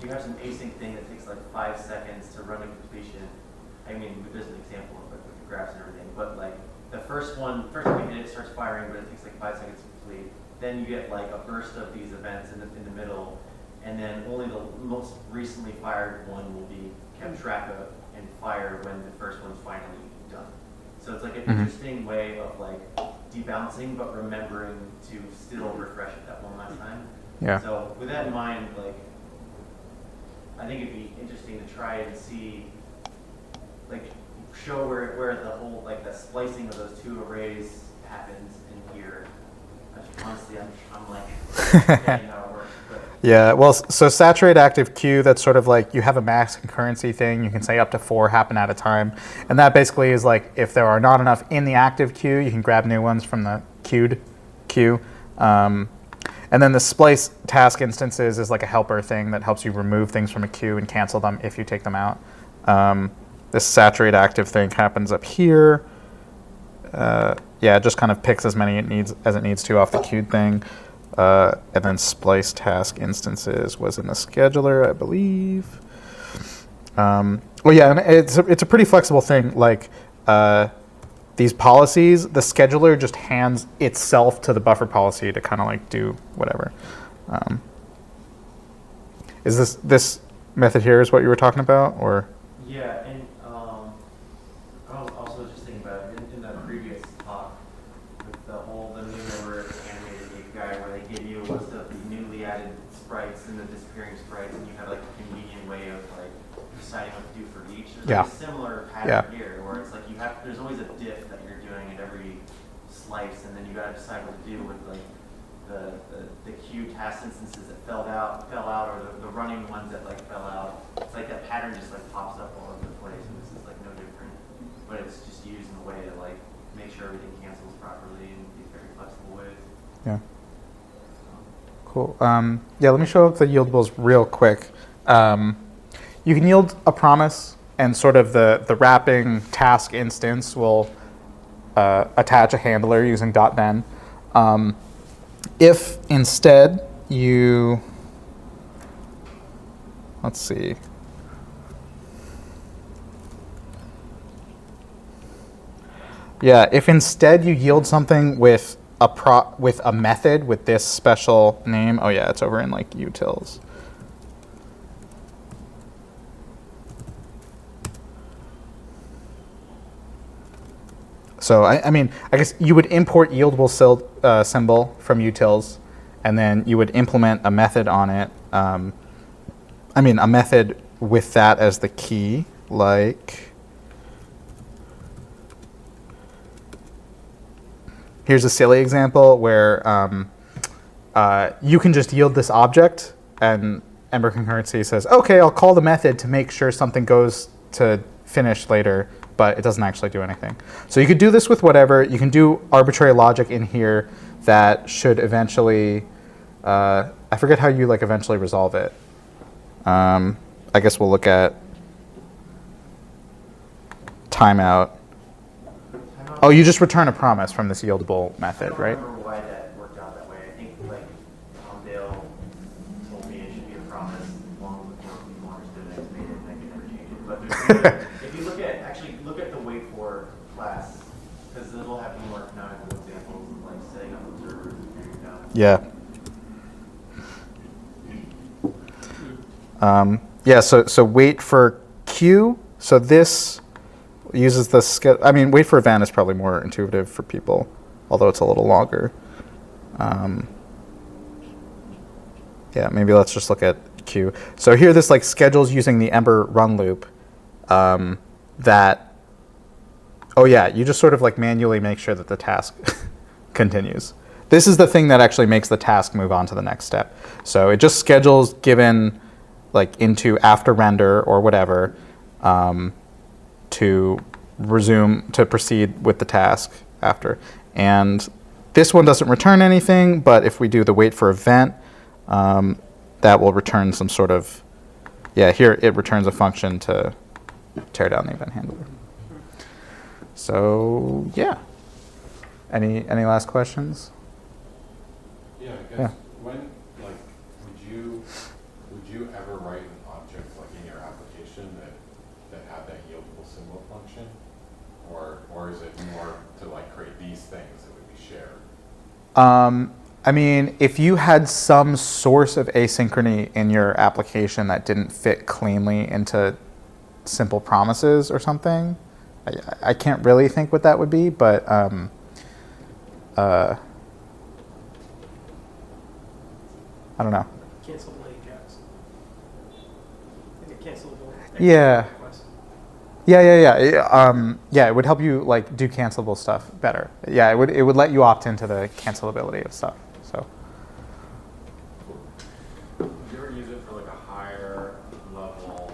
have some async thing that takes like 5 seconds to run a completion. I mean, there's an example of it with the graphs and everything, but like the first time you hit it starts firing, but it takes like 5 seconds to complete. Then you get like a burst of these events in the middle, and then only the most recently fired one will be kept track of and fired when the first one's finally done. So it's like an interesting way of like debouncing, but remembering to still refresh it that one last time. Yeah. So with that in mind, like I think it'd be interesting to try and see, like, show where the whole, like, the splicing of those two arrays happens in here. Honestly, I'm like, getting how it works. But. Yeah, well, so saturate active queue, that's sort of like you have a max concurrency thing. You can say up to 4 happen at a time. And that basically is like if there are not enough in the active queue, you can grab new ones from the queued queue. And then the splice task instances is like a helper thing that helps you remove things from a queue and cancel them if you take them out. This saturate active thing happens up here. Yeah, it just kind of picks as many as it needs to off the queued thing. And then splice task instances was in the scheduler, I believe. Well, yeah, and it's a pretty flexible thing. Like these policies, the scheduler just hands itself to the buffer policy to kind of like do whatever. Is this method here is what you were talking about, or? Yeah, and I was also just thinking about it in the previous talk with the new Ember Animated API where they give you a list of the newly added sprites and the disappearing sprites, and you have like a convenient way of like deciding what to do for each. There's like a similar pattern here where it's like there's always a diff that you're doing at every slice, and then you got to decide what to do with like the queue task instances that fell out, or the running ones that like fell out. It's like that pattern just like pops up all over the place, and this is like no different, but it's just used in a way to like make sure everything cancels properly in these very flexible ways. Yeah. Cool. Yeah, let me show up the yieldables real quick. You can yield a promise, and sort of the wrapping task instance will attach a handler using .then. If instead you, let's see. Yeah, if instead you yield something with a method with this special name, oh yeah, it's over in like utils. So I mean, I guess you would import yieldable symbol from utils, and then you would implement a method on it. I mean, a method with that as the key, like here's a silly example where you can just yield this object, and Ember Concurrency says, okay, I'll call the method to make sure something goes to finish later, but it doesn't actually do anything. So you could do this with whatever. You can do arbitrary logic in here that should eventually, I forget how you like eventually resolve it. I guess we'll look at timeout. Oh, you just return a promise from this yieldable method, right? I don't remember why that worked out that way. I think like Tom Dale told me it should be a promise long before people understood it. I made it, and I could never change it. But if you look at the wait for class, because it'll have more canonical examples of like setting up observers and figuring it out. Yeah. Yeah. So wait for queue. So this uses the I mean, wait for event is probably more intuitive for people, although it's a little longer. Yeah, maybe let's just look at queue. So here, this like schedules using the Ember run loop. That, oh yeah, you just sort of like manually make sure that the task continues. This is the thing that actually makes the task move on to the next step. So it just schedules given like into after render or whatever to proceed with the task after. And this one doesn't return anything, but if we do the wait for event, that will return some sort of, yeah, here it returns a function to tear down the event handler. So yeah. Any last questions? Yeah, I guess when like would you ever write an object like in your application that had that yieldable symbol function, or is it more to like create these things that would be shared? I mean, if you had some source of asynchrony in your application that didn't fit cleanly into simple promises or something, I can't really think what that would be, but I don't know. Cancel late jobs. Yeah. Yeah, it would help you like do cancelable stuff better. Yeah, it would let you opt into the cancelability of stuff. So. Do you ever use it for like a higher level,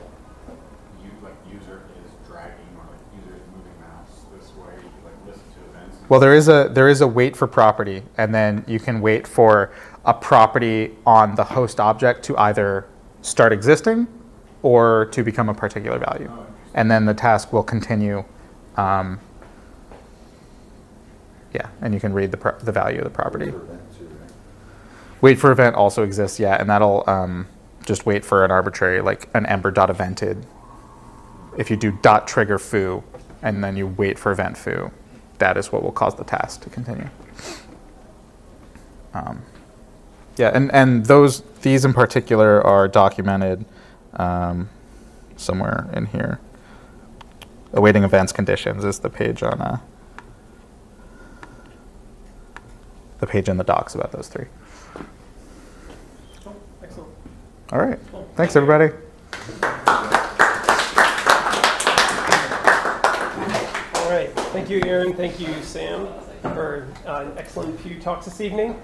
like user is dragging or like user is moving mouse this way, you could like listen to events? Well, there is a wait for property, and then you can wait for a property on the host object to either start existing or to become a particular value. Oh, And then the task will continue. Yeah, and you can read the value of the property. Wait for event also exists, yeah, and that'll just wait for an arbitrary, like an ember.evented. If you do .trigger foo, and then you wait for event foo, that is what will cause the task to continue. Yeah, and these in particular are documented somewhere in here. Awaiting events conditions is the page on the page in the docs about those three. Oh, excellent. All right. Cool. Thanks, everybody. All right. Thank you, Aaron. Thank you, Sam, for an excellent few talks this evening.